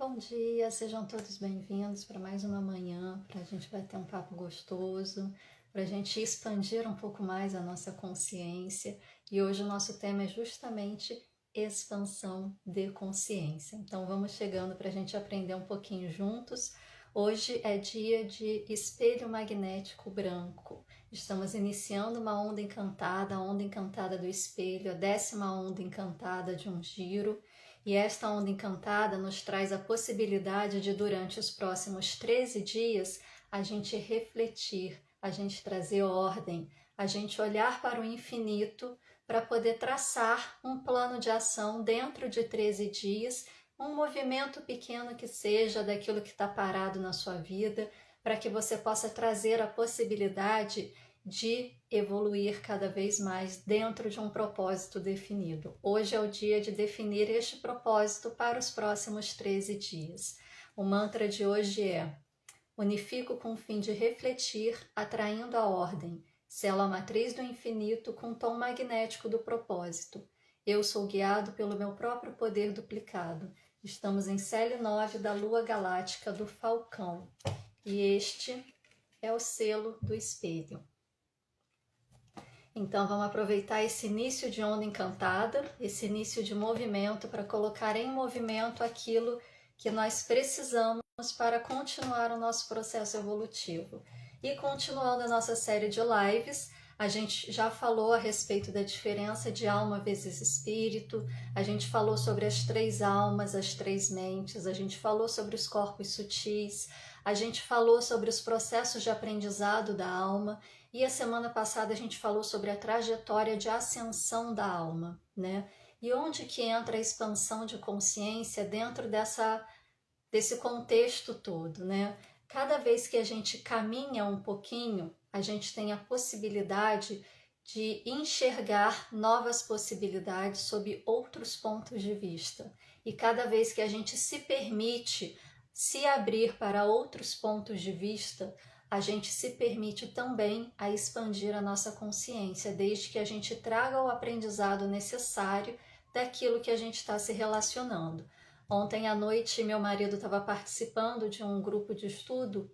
Bom dia, sejam todos bem-vindos para mais uma manhã, para a gente bater um papo gostoso, para a gente expandir um pouco mais a nossa consciência. E hoje o nosso tema é justamente expansão de consciência. Então vamos chegando para a gente aprender um pouquinho juntos. Hoje é dia de espelho magnético branco. Estamos iniciando uma onda encantada, a onda encantada do espelho, a 10ª onda encantada de um giro. E esta onda encantada nos traz a possibilidade de, durante os próximos 13 dias, a gente refletir, a gente trazer ordem, a gente olhar para o infinito para poder traçar um plano de ação dentro de 13 dias, um movimento pequeno que seja daquilo que está parado na sua vida, para que você possa trazer a possibilidade de evoluir cada vez mais dentro de um propósito definido. Hoje é o dia de definir este propósito para os próximos 13 dias. O mantra de hoje é: unifico com o fim de refletir, atraindo a ordem. Selo a matriz do infinito com o tom magnético do propósito. Eu sou guiado pelo meu próprio poder duplicado. Estamos em Célio 9 da Lua Galáctica do Falcão. E este é o selo do espelho. Então vamos aproveitar esse início de onda encantada, esse início de movimento para colocar em movimento aquilo que nós precisamos para continuar o nosso processo evolutivo. E continuando a nossa série de lives, a gente já falou a respeito da diferença de alma vezes espírito, a gente falou sobre as 3 almas, as 3 mentes, a gente falou sobre os corpos sutis, a gente falou sobre os processos de aprendizado da alma. E a semana passada a gente falou sobre a trajetória de ascensão da alma, né? E onde que entra a expansão de consciência dentro desse contexto todo, né? Cada vez que a gente caminha um pouquinho, a gente tem a possibilidade de enxergar novas possibilidades sob outros pontos de vista. E cada vez que a gente se permite se abrir para outros pontos de vista, a gente se permite também a expandir a nossa consciência, desde que a gente traga o aprendizado necessário daquilo que a gente está se relacionando. Ontem à noite, meu marido estava participando de um grupo de estudo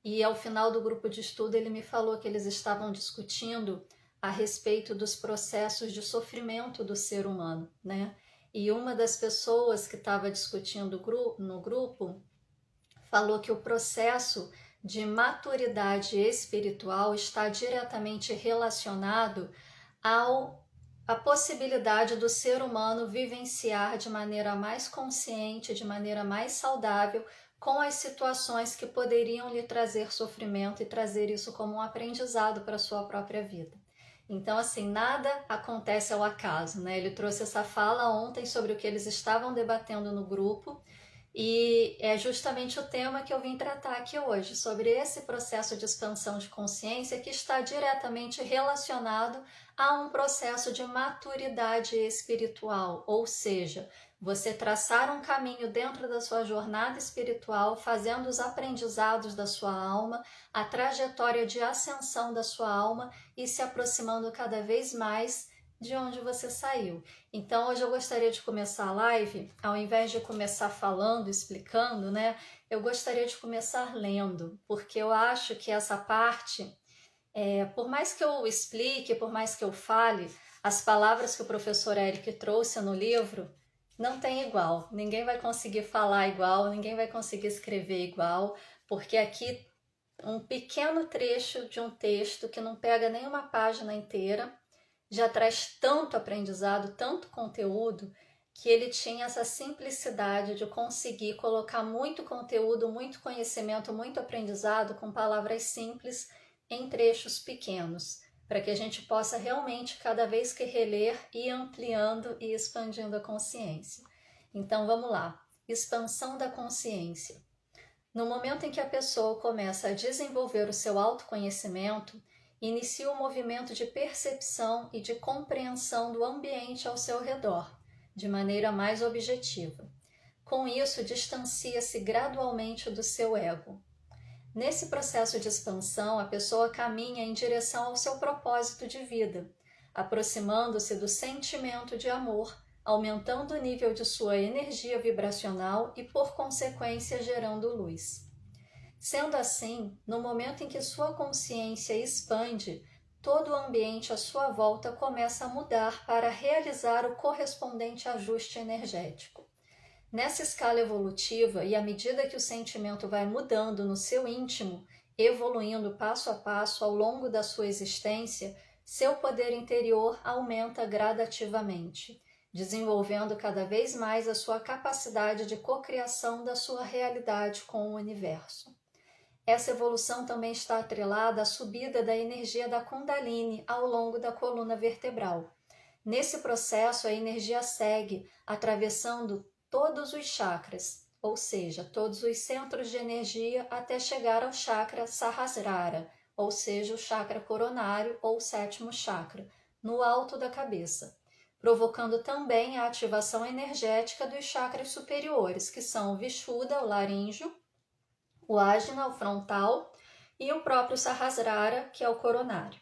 e ao final do grupo de estudo ele me falou que eles estavam discutindo a respeito dos processos de sofrimento do ser humano, né? E uma das pessoas que estava discutindo no grupo falou que o processo de maturidade espiritual está diretamente relacionado à possibilidade do ser humano vivenciar de maneira mais consciente, de maneira mais saudável, com as situações que poderiam lhe trazer sofrimento e trazer isso como um aprendizado para a sua própria vida. Então, assim, nada acontece ao acaso, né? Ele trouxe essa fala ontem sobre o que eles estavam debatendo no grupo. E é justamente o tema que eu vim tratar aqui hoje, sobre esse processo de expansão de consciência que está diretamente relacionado a um processo de maturidade espiritual, ou seja, você traçar um caminho dentro da sua jornada espiritual, fazendo os aprendizados da sua alma, a trajetória de ascensão da sua alma e se aproximando cada vez mais de onde você saiu. Então hoje eu gostaria de começar a live, ao invés de começar falando, explicando, né? Eu gostaria de começar lendo, porque eu acho que essa parte, por mais que eu explique, por mais que eu fale, as palavras que o professor Eric trouxe no livro não tem igual. Ninguém vai conseguir falar igual, ninguém vai conseguir escrever igual, porque aqui um pequeno trecho de um texto que não pega nenhuma página inteira já traz tanto aprendizado, tanto conteúdo, que ele tinha essa simplicidade de conseguir colocar muito conteúdo, muito conhecimento, muito aprendizado com palavras simples em trechos pequenos, para que a gente possa realmente, cada vez que reler, ir ampliando e expandindo a consciência. Então vamos lá, expansão da consciência. No momento em que a pessoa começa a desenvolver o seu autoconhecimento, inicia o movimento de percepção e de compreensão do ambiente ao seu redor, de maneira mais objetiva. Com isso, distancia-se gradualmente do seu ego. Nesse processo de expansão, a pessoa caminha em direção ao seu propósito de vida, aproximando-se do sentimento de amor, aumentando o nível de sua energia vibracional e, por consequência, gerando luz. Sendo assim, no momento em que sua consciência expande, todo o ambiente à sua volta começa a mudar para realizar o correspondente ajuste energético. Nessa escala evolutiva, e à medida que o sentimento vai mudando no seu íntimo, evoluindo passo a passo ao longo da sua existência, seu poder interior aumenta gradativamente, desenvolvendo cada vez mais a sua capacidade de cocriação da sua realidade com o universo. Essa evolução também está atrelada à subida da energia da Kundalini ao longo da coluna vertebral. Nesse processo, a energia segue, atravessando todos os chakras, ou seja, todos os centros de energia até chegar ao chakra Sahasrara, ou seja, o chakra coronário ou sétimo chakra, no alto da cabeça, provocando também a ativação energética dos chakras superiores, que são o Vishuddha, o laríngeo, o Ajna, o frontal, e o próprio Sahasrara, que é o coronário,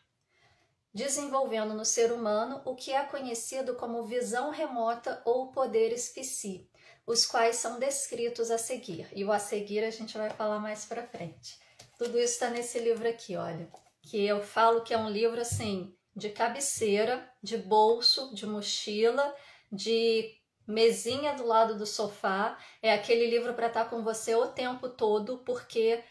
desenvolvendo no ser humano o que é conhecido como visão remota ou poderes psi, os quais são descritos a seguir. E o a seguir a gente vai falar mais para frente. Tudo isso está nesse livro aqui, olha, que eu falo que é um livro assim de cabeceira, de bolso, de mochila, de mesinha do lado do sofá. É aquele livro para estar com você o tempo todo, porque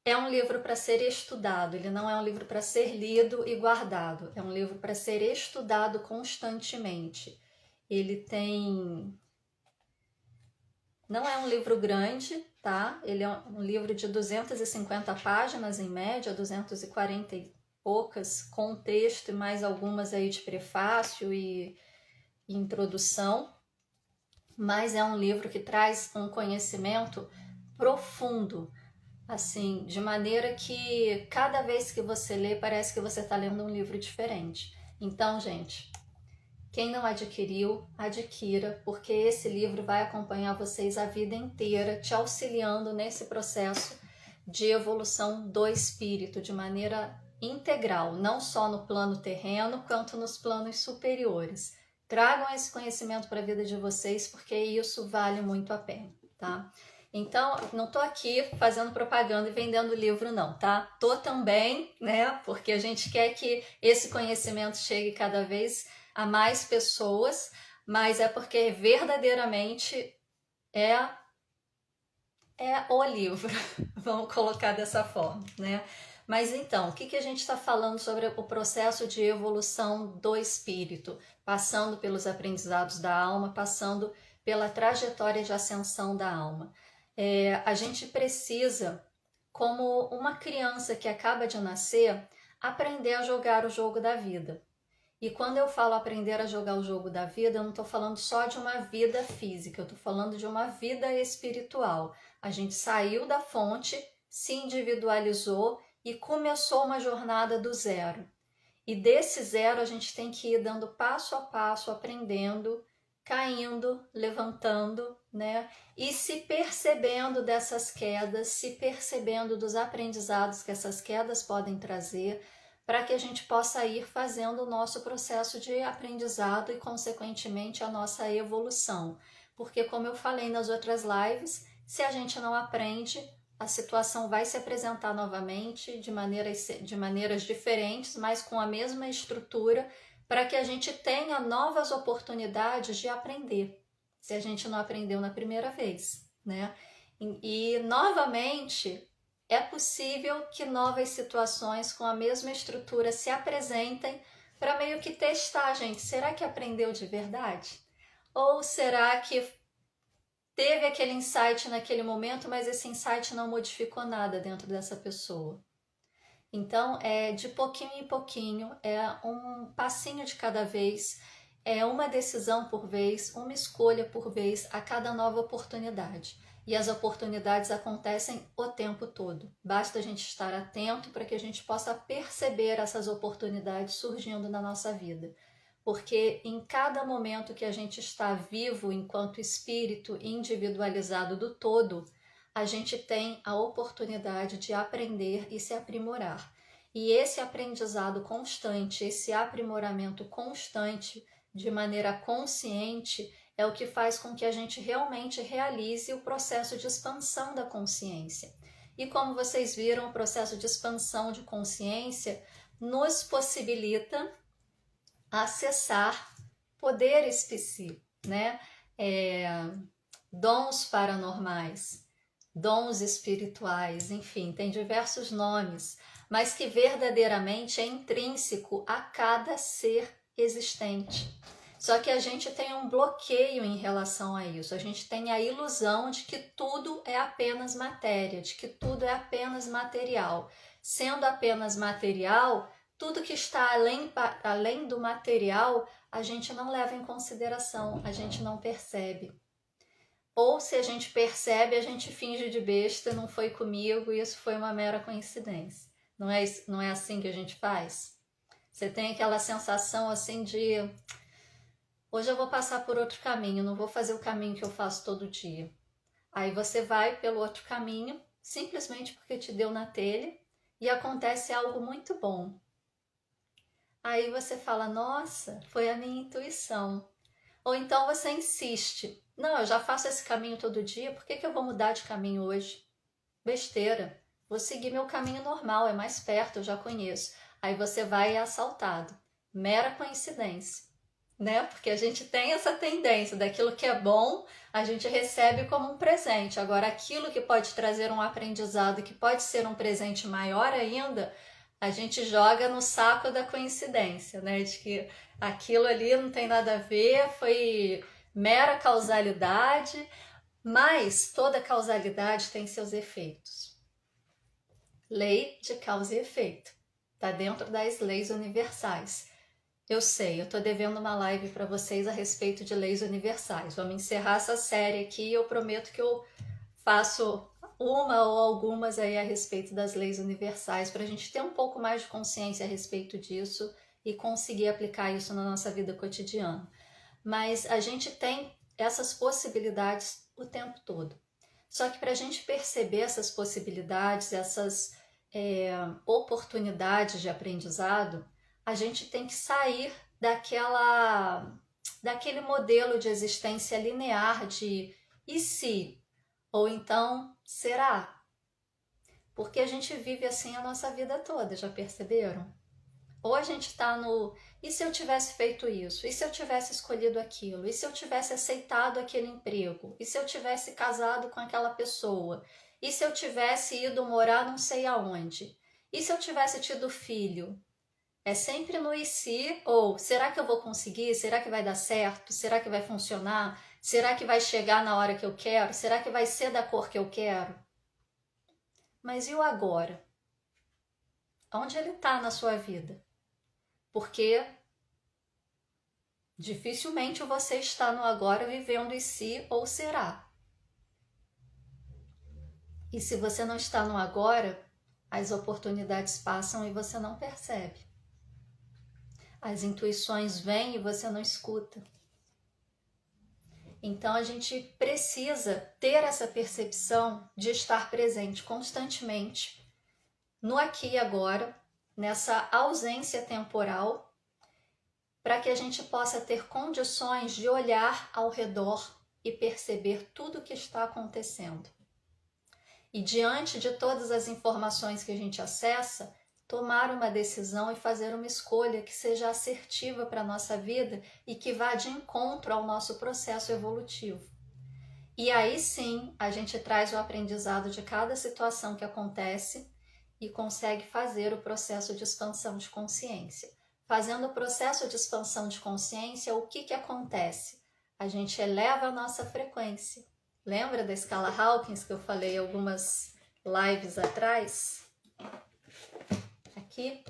é um livro para ser estudado, ele não é um livro para ser lido e guardado, é um livro para ser estudado constantemente. Ele tem... Não é um livro grande, tá? Ele é um livro de 250 páginas em média, 240 e poucas, com texto e mais algumas aí de prefácio e introdução. Mas é um livro que traz um conhecimento profundo, assim, de maneira que cada vez que você lê, parece que você está lendo um livro diferente. Então, gente, quem não adquiriu, adquira, porque esse livro vai acompanhar vocês a vida inteira, te auxiliando nesse processo de evolução do espírito, de maneira integral, não só no plano terreno, quanto nos planos superiores. Tragam esse conhecimento para a vida de vocês, porque isso vale muito a pena, tá? Então, não tô aqui fazendo propaganda e vendendo livro não, tá? Tô também, né? Porque a gente quer que esse conhecimento chegue cada vez a mais pessoas, mas é porque verdadeiramente é o livro, vamos colocar dessa forma, né? Mas então, o que a gente está falando sobre o processo de evolução do espírito, passando pelos aprendizados da alma, passando pela trajetória de ascensão da alma? A gente precisa, como uma criança que acaba de nascer, aprender a jogar o jogo da vida. E quando eu falo aprender a jogar o jogo da vida, eu não estou falando só de uma vida física, eu estou falando de uma vida espiritual. A gente saiu da fonte, se individualizou e começou uma jornada do zero. E desse zero a gente tem que ir dando passo a passo, aprendendo, caindo, levantando, né? E se percebendo dessas quedas, se percebendo dos aprendizados que essas quedas podem trazer, para que a gente possa ir fazendo o nosso processo de aprendizado e, consequentemente, a nossa evolução. Porque, como eu falei nas outras lives, se a gente não aprende, a situação vai se apresentar novamente de maneiras diferentes, mas com a mesma estrutura, para que a gente tenha novas oportunidades de aprender, se a gente não aprendeu na primeira vez, né? E novamente, é possível que novas situações com a mesma estrutura se apresentem para meio que testar, gente. Será que aprendeu de verdade? Ou será que teve aquele insight naquele momento, mas esse insight não modificou nada dentro dessa pessoa? Então, é de pouquinho em pouquinho, é um passinho de cada vez, é uma decisão por vez, uma escolha por vez a cada nova oportunidade. E as oportunidades acontecem o tempo todo. Basta a gente estar atento para que a gente possa perceber essas oportunidades surgindo na nossa vida. Porque em cada momento que a gente está vivo enquanto espírito individualizado do todo, a gente tem a oportunidade de aprender e se aprimorar. E esse aprendizado constante, esse aprimoramento constante de maneira consciente é o que faz com que a gente realmente realize o processo de expansão da consciência. E como vocês viram, o processo de expansão de consciência nos possibilita acessar poderes psíquicos, né? Dons paranormais, dons espirituais, enfim, tem diversos nomes, mas que verdadeiramente é intrínseco a cada ser existente. Só que a gente tem um bloqueio em relação a isso, a gente tem a ilusão de que tudo é apenas matéria, de que tudo é apenas material. Sendo apenas material, tudo que está além do material, a gente não leva em consideração, a gente não percebe. Ou se a gente percebe, a gente finge de besta, não foi comigo, isso foi uma mera coincidência. Não é assim que a gente faz? Você tem aquela sensação assim de... Hoje eu vou passar por outro caminho, não vou fazer o caminho que eu faço todo dia. Aí você vai pelo outro caminho, simplesmente porque te deu na telha, e acontece algo muito bom. Aí você fala, nossa, foi a minha intuição. Ou então você insiste, não, eu já faço esse caminho todo dia, por que eu vou mudar de caminho hoje? Besteira, vou seguir meu caminho normal, é mais perto, eu já conheço. Aí você vai e é assaltado. Mera coincidência, né? Porque a gente tem essa tendência daquilo que é bom, a gente recebe como um presente. Agora, aquilo que pode trazer um aprendizado, que pode ser um presente maior ainda, a gente joga no saco da coincidência, né? De que aquilo ali não tem nada a ver, foi mera causalidade, mas toda causalidade tem seus efeitos. Lei de causa e efeito. Está dentro das leis universais. Eu sei, eu estou devendo uma live para vocês a respeito de leis universais. Vamos encerrar essa série aqui e eu prometo que eu faço uma ou algumas aí a respeito das leis universais, para a gente ter um pouco mais de consciência a respeito disso e conseguir aplicar isso na nossa vida cotidiana. Mas a gente tem essas possibilidades o tempo todo. Só que para a gente perceber essas possibilidades, essas oportunidades de aprendizado, a gente tem que sair daquele modelo de existência linear de e se? Ou então, será? Porque a gente vive assim a nossa vida toda, já perceberam? Ou a gente está no e se eu tivesse feito isso? E se eu tivesse escolhido aquilo? E se eu tivesse aceitado aquele emprego? E se eu tivesse casado com aquela pessoa? E se eu tivesse ido morar não sei aonde? E se eu tivesse tido filho? É sempre no e se, ou será que eu vou conseguir? Será que vai dar certo? Será que vai funcionar? Será que vai chegar na hora que eu quero? Será que vai ser da cor que eu quero? Mas e o agora? Onde ele está na sua vida? Porque dificilmente você está no agora vivendo e se ou será. E se você não está no agora, as oportunidades passam e você não percebe. As intuições vêm e você não escuta. Então a gente precisa ter essa percepção de estar presente constantemente no aqui e agora, nessa ausência temporal, para que a gente possa ter condições de olhar ao redor e perceber tudo o que está acontecendo. E diante de todas as informações que a gente acessa, tomar uma decisão e fazer uma escolha que seja assertiva para a nossa vida e que vá de encontro ao nosso processo evolutivo. E aí sim, a gente traz o aprendizado de cada situação que acontece e consegue fazer o processo de expansão de consciência. Fazendo o processo de expansão de consciência, o que acontece? A gente eleva a nossa frequência. Lembra da escala Hawkins que eu falei algumas lives atrás? Aqui,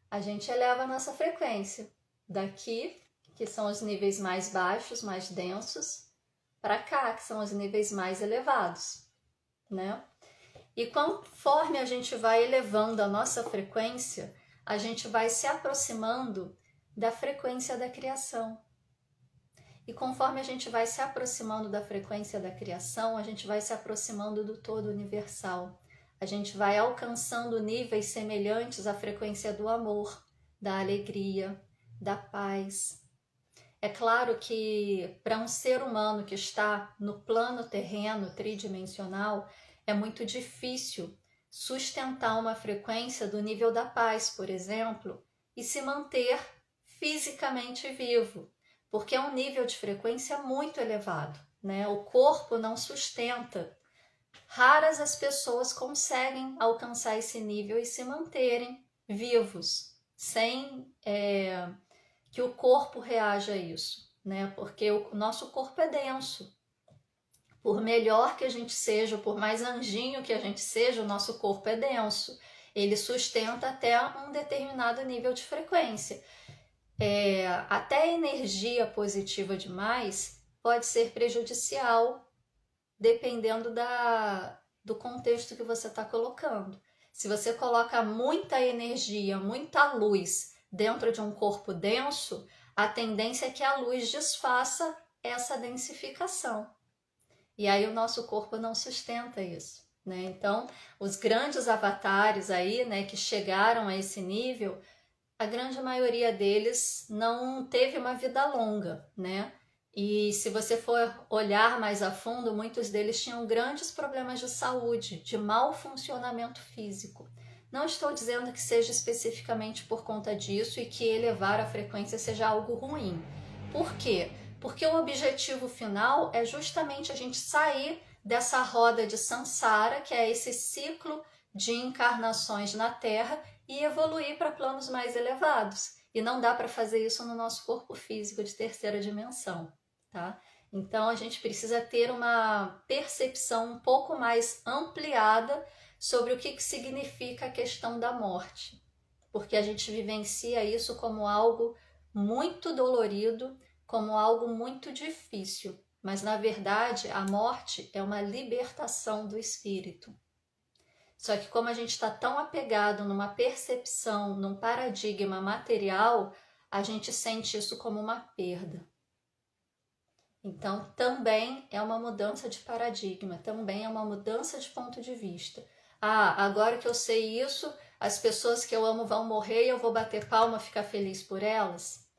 a gente eleva a nossa frequência. Daqui, que são os níveis mais baixos, mais densos, para cá, que são os níveis mais elevados, né? E conforme a gente vai elevando a nossa frequência, a gente vai se aproximando da frequência da criação. E conforme a gente vai se aproximando da frequência da criação, a gente vai se aproximando do todo universal. A gente vai alcançando níveis semelhantes à frequência do amor, da alegria, da paz. É claro que para um ser humano que está no plano terreno tridimensional, é muito difícil sustentar uma frequência do nível da paz, por exemplo, e se manter fisicamente vivo, porque é um nível de frequência muito elevado, né? O corpo não sustenta. Raras as pessoas conseguem alcançar esse nível e se manterem vivos, sem que o corpo reaja a isso, né? Porque o nosso corpo é denso. Por melhor que a gente seja, por mais anjinho que a gente seja, o nosso corpo é denso. Ele sustenta até um determinado nível de frequência. Até a energia positiva demais pode ser prejudicial, dependendo do contexto que você está colocando. Se você coloca muita energia, muita luz dentro de um corpo denso, a tendência é que a luz desfaça essa densificação. E aí o nosso corpo não sustenta isso, né? Então, os grandes avatares aí, né, que chegaram a esse nível, a grande maioria deles não teve uma vida longa, né? E se você for olhar mais a fundo, muitos deles tinham grandes problemas de saúde, de mau funcionamento físico. Não estou dizendo que seja especificamente por conta disso e que elevar a frequência seja algo ruim. Por quê? Porque o objetivo final é justamente a gente sair dessa roda de samsara, que é esse ciclo de encarnações na Terra, e evoluir para planos mais elevados. E não dá para fazer isso no nosso corpo físico de terceira dimensão, tá? Então a gente precisa ter uma percepção um pouco mais ampliada sobre o que significa a questão da morte, porque a gente vivencia isso como algo muito dolorido, como algo muito difícil, mas na verdade a morte é uma libertação do espírito. Só que como a gente está tão apegado numa percepção, num paradigma material, a gente sente isso como uma perda. Então também é uma mudança de paradigma, também é uma mudança de ponto de vista. Ah, agora que eu sei isso, as pessoas que eu amo vão morrer e eu vou bater palma e ficar feliz por elas?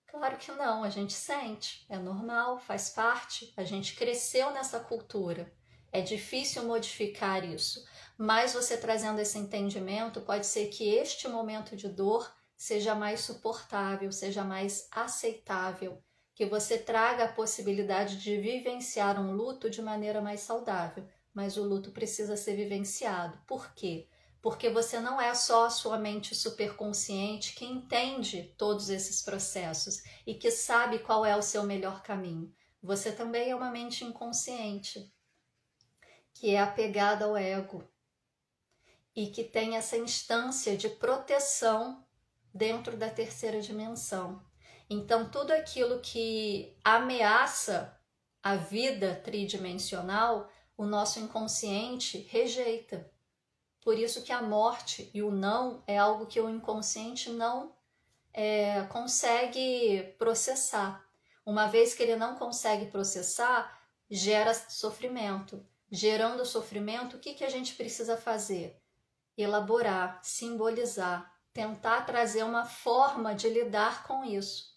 Claro que não, a gente sente, é normal, faz parte, a gente cresceu nessa cultura. É difícil modificar isso, mas você trazendo esse entendimento, pode ser que este momento de dor seja mais suportável, seja mais aceitável, que você traga a possibilidade de vivenciar um luto de maneira mais saudável, mas o luto precisa ser vivenciado. Por quê? Porque você não é só a sua mente superconsciente que entende todos esses processos e que sabe qual é o seu melhor caminho. Você também é uma mente inconsciente, que é apegada ao ego e que tem essa instância de proteção dentro da terceira dimensão. Então, tudo aquilo que ameaça a vida tridimensional, o nosso inconsciente rejeita. Por isso que a morte e o não é algo que o inconsciente não consegue processar. Uma vez que ele não consegue processar, gera sofrimento. Gerando sofrimento, o que a gente precisa fazer? Elaborar, simbolizar, tentar trazer uma forma de lidar com isso.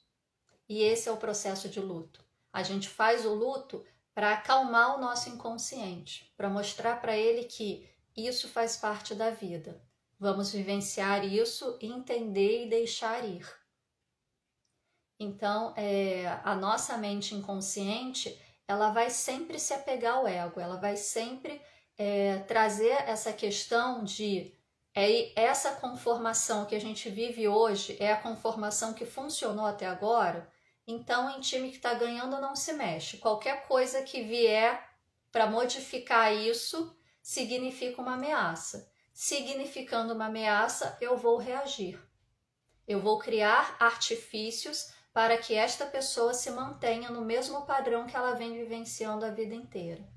E esse é o processo de luto. A gente faz o luto para acalmar o nosso inconsciente, para mostrar para ele que isso faz parte da vida. Vamos vivenciar isso, entender e deixar ir. Então, a nossa mente inconsciente, ela vai sempre se apegar ao ego, ela vai sempre trazer essa questão de essa conformação que a gente vive hoje é a conformação que funcionou até agora. Então, em time que está ganhando não se mexe. Qualquer coisa que vier para modificar isso significa uma ameaça. Significando uma ameaça, eu vou reagir. Eu vou criar artifícios para que esta pessoa se mantenha no mesmo padrão que ela vem vivenciando a vida inteira.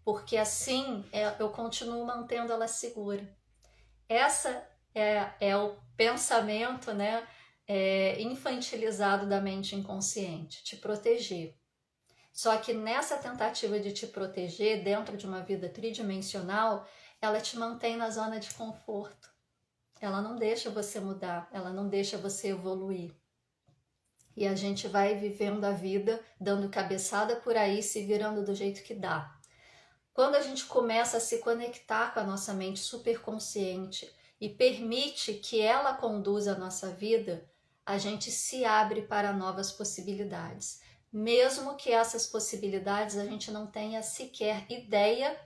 Porque assim eu continuo mantendo ela segura. Essa é o pensamento, né, infantilizado da mente inconsciente, te proteger. Só que nessa tentativa de te proteger dentro de uma vida tridimensional, ela te mantém na zona de conforto. Ela não deixa você mudar, ela não deixa você evoluir. E a gente vai vivendo a vida, dando cabeçada por aí, se virando do jeito que dá. Quando a gente começa a se conectar com a nossa mente superconsciente e permite que ela conduza a nossa vida, a gente se abre para novas possibilidades. Mesmo que essas possibilidades a gente não tenha sequer ideia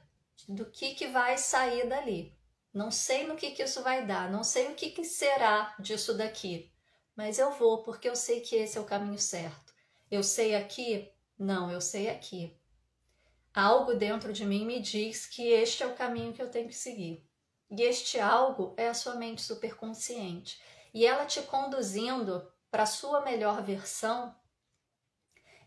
do que vai sair dali. Não sei no que isso vai dar, não sei o que será disso daqui, mas eu vou porque eu sei que esse é o caminho certo. Eu sei aqui? Não, eu sei aqui. Algo dentro de mim me diz que este é o caminho que eu tenho que seguir. E este algo é a sua mente superconsciente. E ela te conduzindo para a sua melhor versão,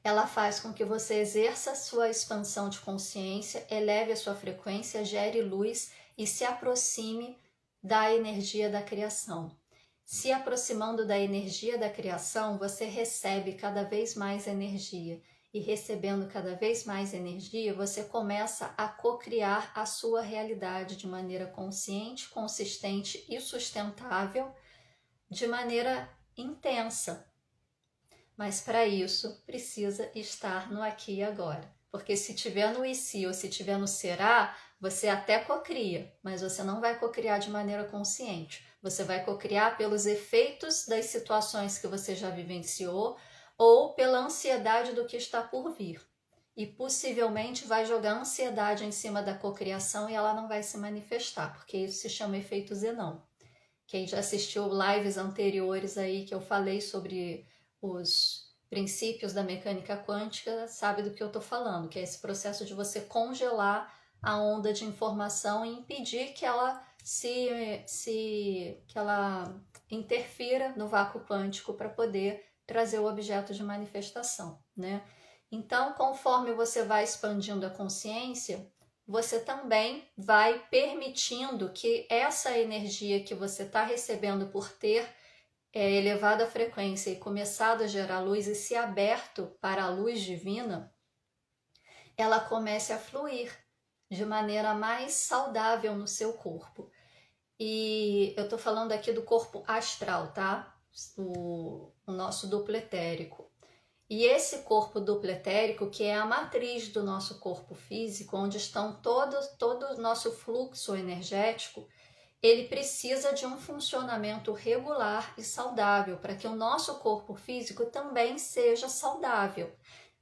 ela faz com que você exerça a sua expansão de consciência, eleve a sua frequência, gere luz e se aproxime da energia da criação. Se aproximando da energia da criação, você recebe cada vez mais energia. E recebendo cada vez mais energia, você começa a co-criar a sua realidade de maneira consciente, consistente e sustentável, de maneira intensa. Mas para isso precisa estar no aqui e agora. Porque se tiver no e se ou se tiver no será, você até cocria, mas você não vai cocriar de maneira consciente. Você vai cocriar pelos efeitos das situações que você já vivenciou ou pela ansiedade do que está por vir. E possivelmente vai jogar ansiedade em cima da cocriação e ela não vai se manifestar, porque isso se chama efeito Zenão. Quem já assistiu lives anteriores aí que eu falei sobre os princípios da mecânica quântica sabe do que eu estou falando, que é esse processo de você congelar a onda de informação e impedir que ela que ela interfira no vácuo quântico para poder trazer o objeto de manifestação, né? Então, conforme você vai expandindo a consciência, você também vai permitindo que essa energia que você está recebendo por ter elevado a frequência e começado a gerar luz e se aberto para a luz divina, ela comece a fluir de maneira mais saudável no seu corpo. E eu estou falando aqui do corpo astral, tá? O nosso duplo etérico. E esse corpo duplo etérico, que é a matriz do nosso corpo físico, onde estão todo o nosso fluxo energético, ele precisa de um funcionamento regular e saudável para que o nosso corpo físico também seja saudável.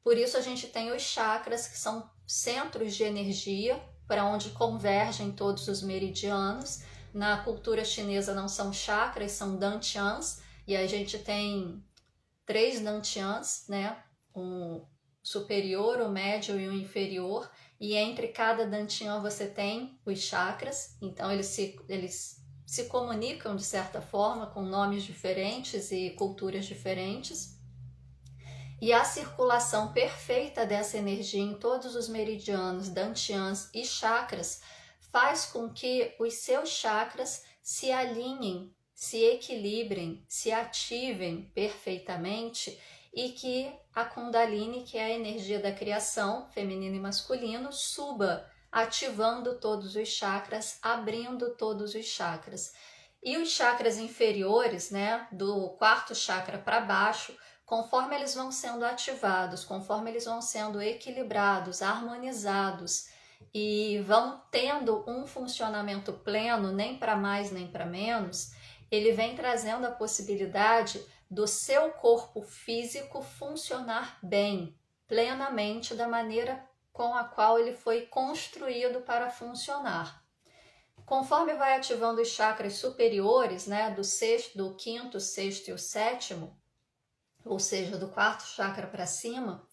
Por isso a gente tem os chakras, que são centros de energia, para onde convergem todos os meridianos. Na cultura chinesa não são chakras, são dantians, e a gente tem 3 dantians, né? Um superior, o médio e o inferior, e entre cada dantian você tem os chakras, então eles se comunicam de certa forma com nomes diferentes e culturas diferentes. E a circulação perfeita dessa energia em todos os meridianos, dantians e chakras faz com que os seus chakras se alinhem, se equilibrem, se ativem perfeitamente e que a Kundalini, que é a energia da criação, feminino e masculino, suba, ativando todos os chakras, abrindo todos os chakras. E os chakras inferiores, né, do quarto chakra para baixo, conforme eles vão sendo ativados, conforme eles vão sendo equilibrados, harmonizados e vão tendo um funcionamento pleno, nem para mais nem para menos, ele vem trazendo a possibilidade do seu corpo físico funcionar bem, plenamente, da maneira com a qual ele foi construído para funcionar. Conforme vai ativando os chakras superiores, né, do quinto, sexto e o sétimo, ou seja, do quarto chakra para cima,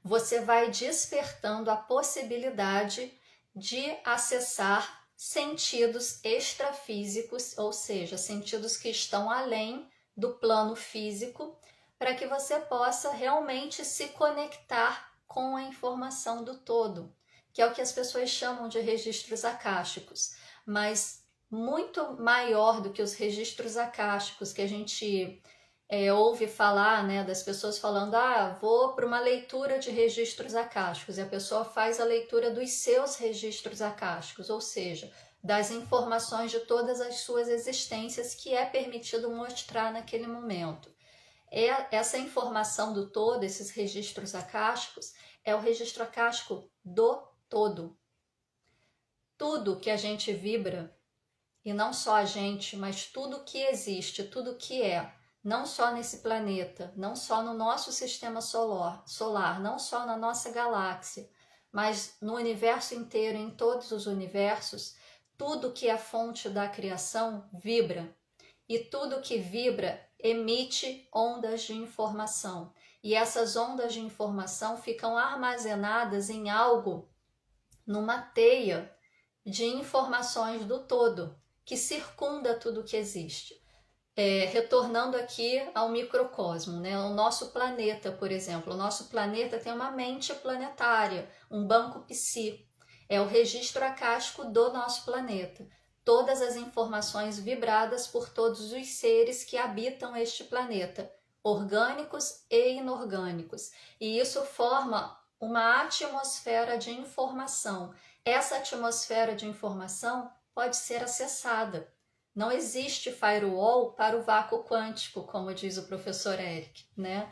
você vai despertando a possibilidade de acessar sentidos extrafísicos, ou seja, sentidos que estão além do plano físico, para que você possa realmente se conectar com a informação do todo, que é o que as pessoas chamam de registros akáshicos, mas muito maior do que os registros akáshicos que a gente ouve falar, né, das pessoas falando, vou para uma leitura de registros akáshicos, e a pessoa faz a leitura dos seus registros akáshicos, ou seja, das informações de todas as suas existências que é permitido mostrar naquele momento. Essa informação do todo, esses registros acásticos, é o registro acástico do todo. Tudo que a gente vibra, e não só a gente, mas tudo que existe, tudo que é, não só nesse planeta, não só no nosso sistema solar, não só na nossa galáxia, mas no universo inteiro, em todos os universos, tudo que é fonte da criação vibra. E tudo que vibra emite ondas de informação. E essas ondas de informação ficam armazenadas em algo, numa teia de informações do todo, que circunda tudo que existe. Retornando aqui ao microcosmo, né? O nosso planeta, por exemplo, o nosso planeta tem uma mente planetária, um banco psi, é o registro acástico do nosso planeta. Todas as informações vibradas por todos os seres que habitam este planeta, orgânicos e inorgânicos. E isso forma uma atmosfera de informação. Essa atmosfera de informação pode ser acessada. Não existe firewall para o vácuo quântico, como diz o professor Eric, né?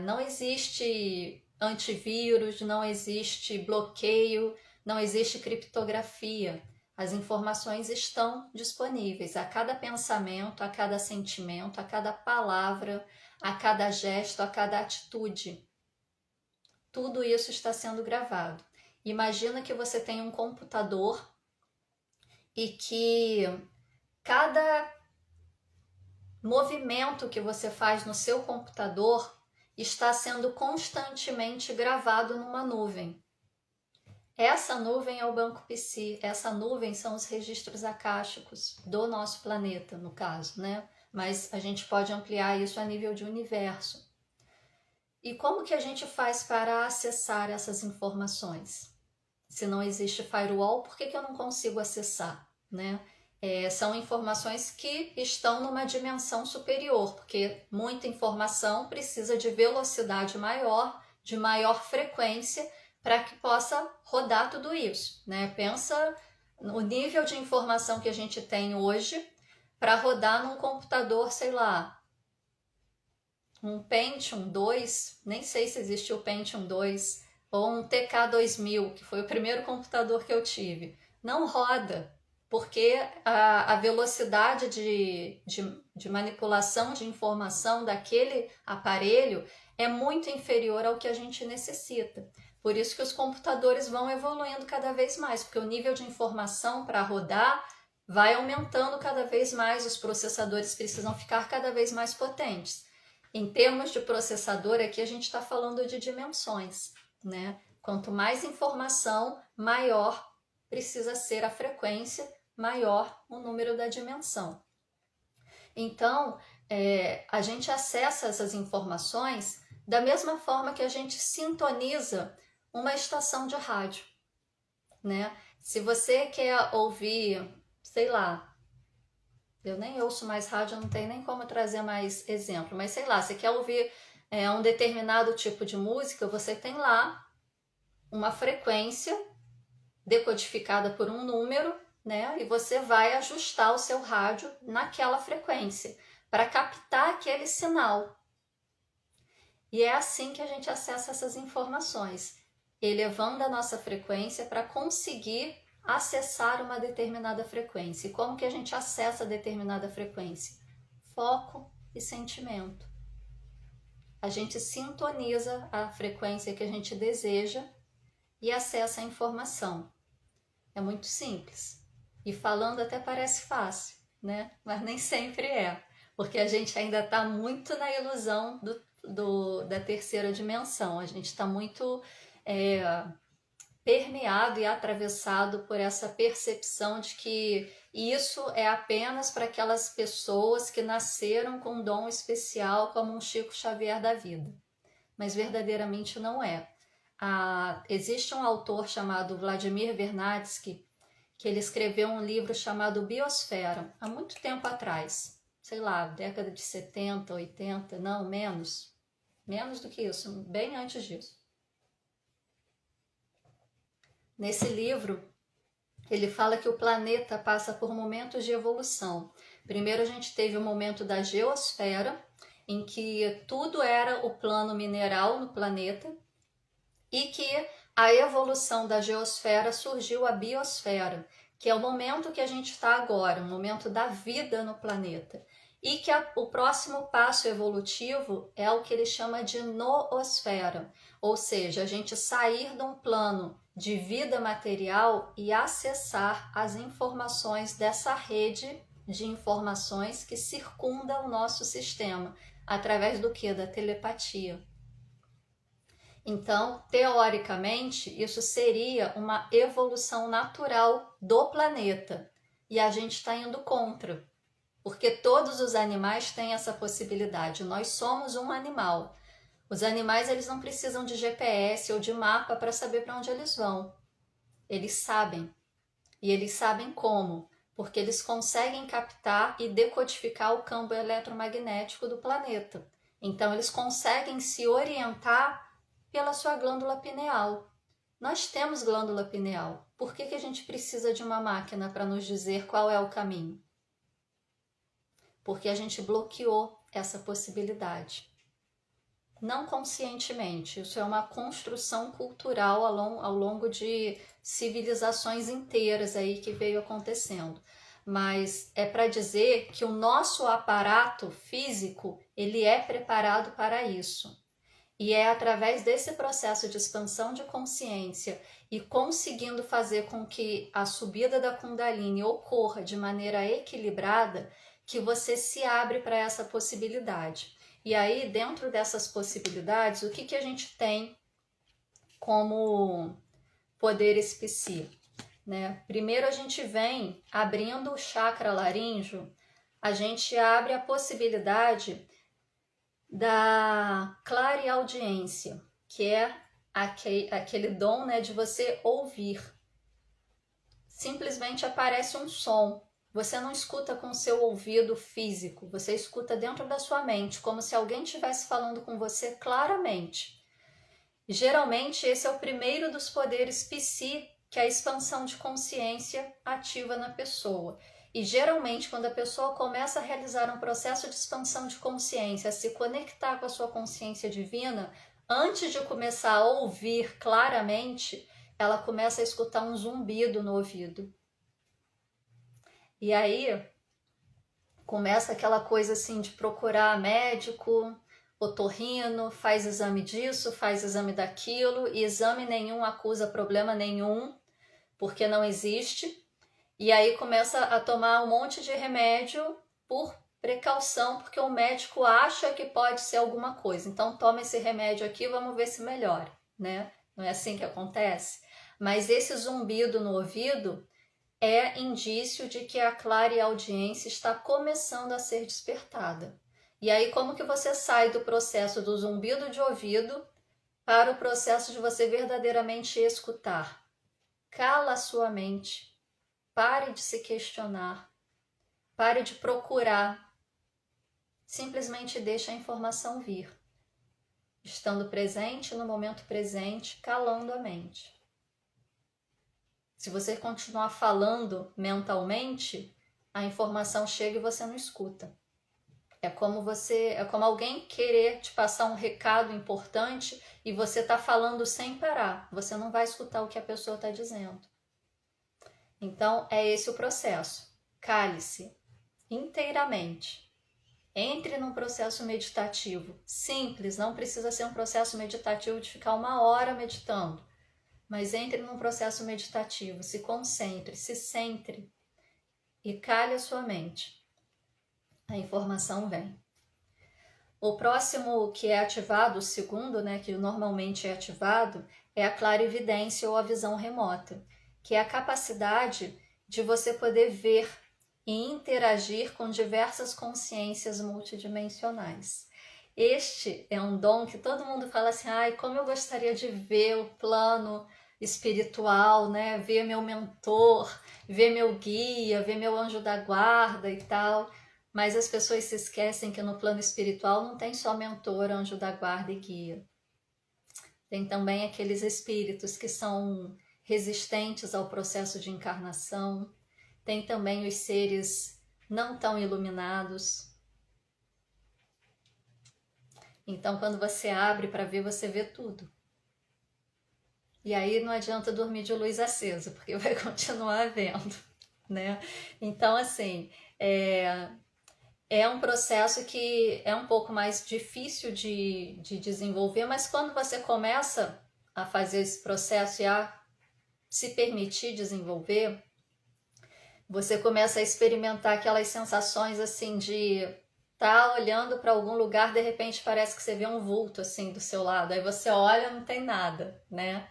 Não existe antivírus, não existe bloqueio, não existe criptografia. As informações estão disponíveis a cada pensamento, a cada sentimento, a cada palavra, a cada gesto, a cada atitude. Tudo isso está sendo gravado. Imagina que você tem um computador e que cada movimento que você faz no seu computador está sendo constantemente gravado numa nuvem. Essa nuvem é o banco psi, essa nuvem são os registros acásticos do nosso planeta, no caso, né? Mas a gente pode ampliar isso a nível de universo. E como que a gente faz para acessar essas informações? Se não existe firewall, por que eu não consigo acessar, né? São informações que estão numa dimensão superior, porque muita informação precisa de velocidade maior, de maior frequência, para que possa rodar tudo isso, né? Pensa no nível de informação que a gente tem hoje para rodar num computador, sei lá, um Pentium 2, nem sei se existe o Pentium 2, ou um TK2000, que foi o primeiro computador que eu tive. Não roda, porque a velocidade de manipulação de informação daquele aparelho é muito inferior ao que a gente necessita. Por isso que os computadores vão evoluindo cada vez mais, porque o nível de informação para rodar vai aumentando cada vez mais, os processadores precisam ficar cada vez mais potentes. Em termos de processador, aqui a gente está falando de dimensões, né? Quanto mais informação, maior precisa ser a frequência, maior o número da dimensão. Então, a gente acessa essas informações da mesma forma que a gente sintoniza uma estação de rádio, né? Se você quer ouvir, sei lá, eu nem ouço mais rádio, não tem nem como trazer mais exemplo, mas sei lá, você quer ouvir um determinado tipo de música, você tem lá uma frequência decodificada por um número, né? E você vai ajustar o seu rádio naquela frequência para captar aquele sinal. E é assim que a gente acessa essas informações, elevando a nossa frequência para conseguir acessar uma determinada frequência. E como que a gente acessa determinada frequência? Foco e sentimento. A gente sintoniza a frequência que a gente deseja e acessa a informação. É muito simples. E falando até parece fácil, né? Mas nem sempre é. Porque a gente ainda está muito na ilusão da terceira dimensão. A gente está muito permeado e atravessado por essa percepção de que isso é apenas para aquelas pessoas que nasceram com um dom especial, como um Chico Xavier da vida. Mas verdadeiramente não é. Existe um autor chamado Vladimir Vernadsky, que ele escreveu um livro chamado Biosfera, há muito tempo atrás, sei lá, década de 70, 80, não, menos do que isso, bem antes disso. Nesse livro, ele fala que o planeta passa por momentos de evolução. Primeiro a gente teve o momento da geosfera, em que tudo era o plano mineral no planeta e que a evolução da geosfera surgiu a biosfera, que é o momento que a gente está agora, o momento da vida no planeta. E que o próximo passo evolutivo é o que ele chama de noosfera, ou seja, a gente sair de um plano de vida material e acessar as informações dessa rede de informações que circunda o nosso sistema, através do que? Da telepatia. Então, teoricamente, isso seria uma evolução natural do planeta. E a gente está indo contra, porque todos os animais têm essa possibilidade. Nós somos um animal. Os animais, eles não precisam de GPS ou de mapa para saber para onde eles vão. Eles sabem. E eles sabem como, porque eles conseguem captar e decodificar o campo eletromagnético do planeta. Então, eles conseguem se orientar pela sua glândula pineal. Nós temos glândula pineal. Por que a gente precisa de uma máquina para nos dizer qual é o caminho? Porque a gente bloqueou essa possibilidade. Não conscientemente, isso é uma construção cultural ao longo de civilizações inteiras aí que veio acontecendo. Mas é para dizer que o nosso aparato físico, ele é preparado para isso. E é através desse processo de expansão de consciência e conseguindo fazer com que a subida da Kundalini ocorra de maneira equilibrada que você se abre para essa possibilidade. E aí, dentro dessas possibilidades, o que a gente tem como poderes psi? Né? Primeiro, a gente vem abrindo o chakra laríngeo, a gente abre a possibilidade da clareaudiência, que é aquele dom, né, de você ouvir. Simplesmente aparece um som. Você não escuta com o seu ouvido físico, você escuta dentro da sua mente, como se alguém estivesse falando com você claramente. Geralmente, esse é o primeiro dos poderes psi, que é a expansão de consciência ativa na pessoa. E geralmente, quando a pessoa começa a realizar um processo de expansão de consciência, a se conectar com a sua consciência divina, antes de começar a ouvir claramente, ela começa a escutar um zumbido no ouvido. E aí, começa aquela coisa assim de procurar médico, otorrino, faz exame disso, faz exame daquilo, e exame nenhum acusa problema nenhum, porque não existe. E aí começa a tomar um monte de remédio por precaução, porque o médico acha que pode ser alguma coisa. Então toma esse remédio aqui, vamos ver se melhora, né? Não é assim que acontece? Mas esse zumbido no ouvido é indício de que a clareaudiência está começando a ser despertada. E aí como que você sai do processo do zumbido de ouvido para o processo de você verdadeiramente escutar? Cala a sua mente. Pare de se questionar, pare de procurar, simplesmente deixe a informação vir, estando presente no momento presente, calando a mente. Se você continuar falando mentalmente, a informação chega e você não escuta. É como alguém querer te passar um recado importante e você está falando sem parar, você não vai escutar o que a pessoa está dizendo. Então, é esse o processo. Cale-se inteiramente. Entre num processo meditativo. Simples, não precisa ser um processo meditativo de ficar 1 hora meditando. Mas entre num processo meditativo, se concentre, se centre e cale a sua mente. A informação vem. O próximo que é ativado, o segundo, né, que normalmente é ativado, é a clarividência ou a visão remota, que é a capacidade de você poder ver e interagir com diversas consciências multidimensionais. Este é um dom que todo mundo fala assim, ai, como eu gostaria de ver o plano espiritual, né? Ver meu mentor, ver meu guia, ver meu anjo da guarda e tal. Mas as pessoas se esquecem que no plano espiritual não tem só mentor, anjo da guarda e guia. Tem também aqueles espíritos que são resistentes ao processo de encarnação. Tem também os seres não tão iluminados. Então, quando você abre para ver, você vê tudo. E aí não adianta dormir de luz acesa, porque vai continuar vendo, né? Então, assim, é um processo que é um pouco mais difícil de desenvolver, mas quando você começa a fazer esse processo e a se permitir desenvolver, você começa a experimentar aquelas sensações assim de tá olhando para algum lugar, de repente parece que você vê um vulto assim do seu lado, aí você olha, não tem nada, né?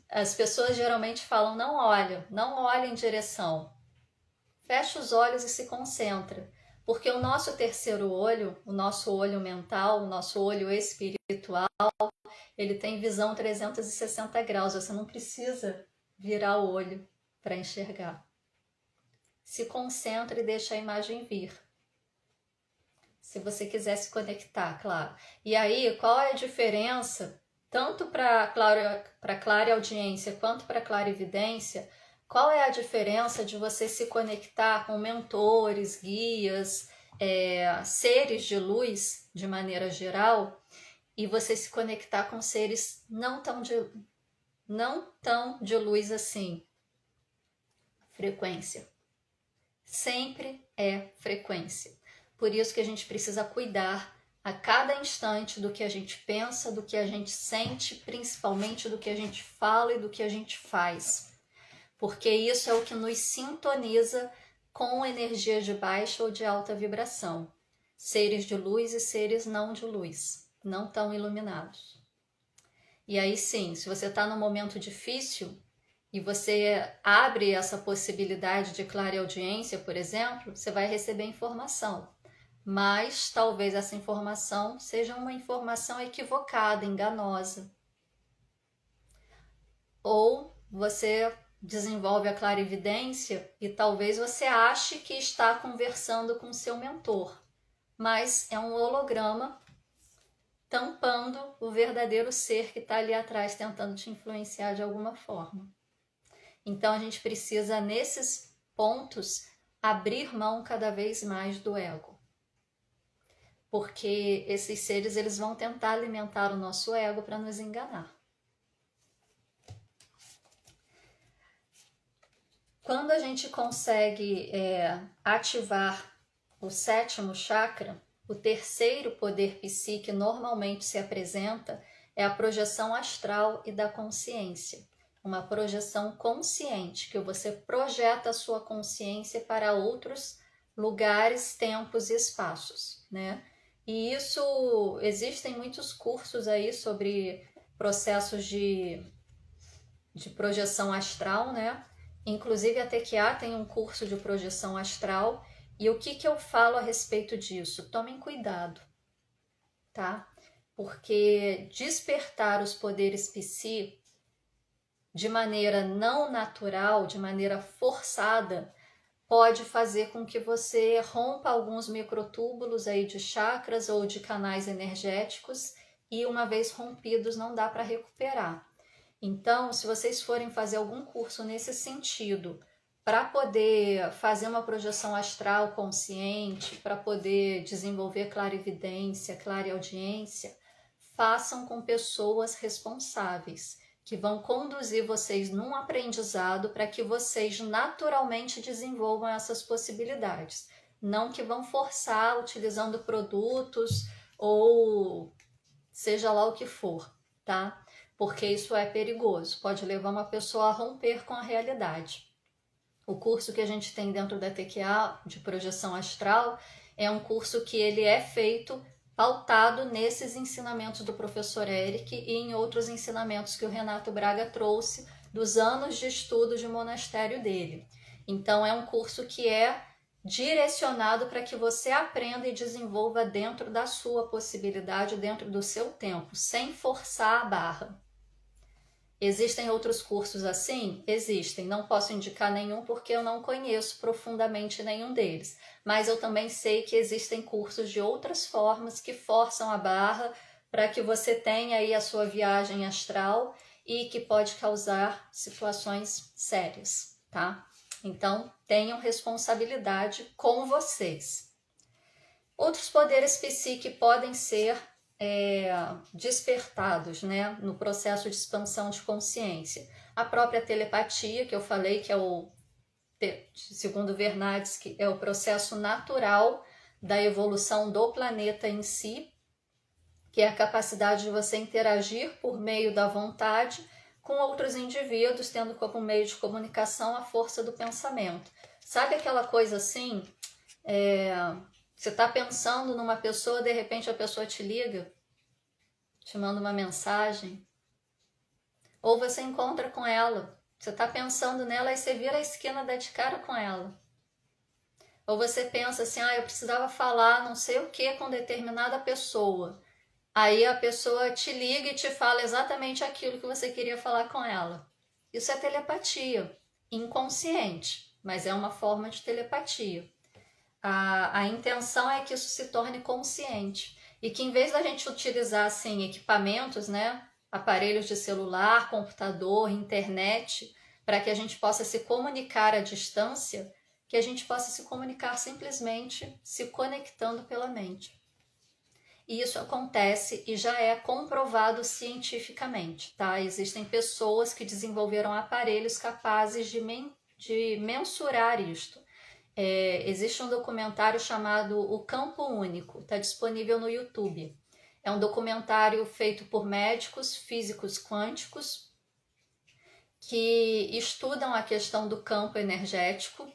As pessoas geralmente falam, não olha em direção. Fecha os olhos e se concentra. Porque o nosso terceiro olho, o nosso olho mental, o nosso olho espiritual, ele tem visão 360 graus. Você não precisa virar o olho para enxergar. Se concentra e deixa a imagem vir. Se você quiser se conectar, claro. E aí, qual é a diferença, tanto para clareaudiência quanto para clarividência? Qual é a diferença de você se conectar com mentores, guias, seres de luz, de maneira geral, e você se conectar com seres não tão de luz assim? Frequência. Sempre é frequência. Por isso que a gente precisa cuidar a cada instante do que a gente pensa, do que a gente sente, principalmente do que a gente fala e do que a gente faz. Porque isso é o que nos sintoniza com energias de baixa ou de alta vibração. Seres de luz e seres não de luz, não tão iluminados. E aí sim, se você está num momento difícil e você abre essa possibilidade de clareaudiência, por exemplo, você vai receber informação. Mas talvez essa informação seja uma informação equivocada, enganosa. Ou você desenvolve a clarividência e talvez você ache que está conversando com seu mentor, mas é um holograma tampando o verdadeiro ser que está ali atrás tentando te influenciar de alguma forma. Então a gente precisa, nesses pontos, abrir mão cada vez mais do ego. Porque esses seres eles vão tentar alimentar o nosso ego para nos enganar. Quando a gente consegue ativar o sétimo chakra, o terceiro poder psi que normalmente se apresenta é a projeção astral e da consciência. Uma projeção consciente, que você projeta a sua consciência para outros lugares, tempos e espaços, né? E isso, existem muitos cursos aí sobre processos de projeção astral, né? Inclusive a TQA tem um curso de projeção astral. E o que eu falo a respeito disso? Tomem cuidado, tá? Porque despertar os poderes psi de maneira não natural, de maneira forçada, pode fazer com que você rompa alguns microtúbulos aí de chakras ou de canais energéticos e uma vez rompidos não dá para recuperar. Então, se vocês forem fazer algum curso nesse sentido, para poder fazer uma projeção astral consciente, para poder desenvolver clarividência, clareaudiência, façam com pessoas responsáveis, que vão conduzir vocês num aprendizado para que vocês naturalmente desenvolvam essas possibilidades. Não que vão forçar utilizando produtos ou seja lá o que for, tá? Porque isso é perigoso, pode levar uma pessoa a romper com a realidade. O curso que a gente tem dentro da TQA de projeção astral é um curso que ele é feito pautado nesses ensinamentos do professor Eric e em outros ensinamentos que o Renato Braga trouxe dos anos de estudo de monastério dele. Então é um curso que é direcionado para que você aprenda e desenvolva dentro da sua possibilidade, dentro do seu tempo, sem forçar a barra. Existem outros cursos assim? Existem. Não posso indicar nenhum porque eu não conheço profundamente nenhum deles. Mas eu também sei que existem cursos de outras formas que forçam a barra para que você tenha aí a sua viagem astral e que pode causar situações sérias, tá? Então, tenham responsabilidade com vocês. Outros poderes psi que podem ser despertados, né, no processo de expansão de consciência. A própria telepatia, que eu falei que é segundo Vernadsky, é o processo natural da evolução do planeta em si, que é a capacidade de você interagir por meio da vontade com outros indivíduos, tendo como meio de comunicação a força do pensamento. Sabe aquela coisa assim, você está pensando numa pessoa, de repente a pessoa te liga, te manda uma mensagem, ou você encontra com ela, você está pensando nela e você vira a esquina, dá de cara com ela. Ou você pensa assim, eu precisava falar não sei o que com determinada pessoa. Aí a pessoa te liga e te fala exatamente aquilo que você queria falar com ela. Isso é telepatia, inconsciente, mas é uma forma de telepatia. A intenção é que isso se torne consciente e que, em vez da gente utilizar assim, equipamentos, né, aparelhos de celular, computador, internet, para que a gente possa se comunicar à distância, que a gente possa se comunicar simplesmente se conectando pela mente. E isso acontece e já é comprovado cientificamente, tá? Existem pessoas que desenvolveram aparelhos capazes de mensurar isto. Existe um documentário chamado O Campo Único, está disponível no YouTube. É um documentário feito por médicos, físicos quânticos, que estudam a questão do campo energético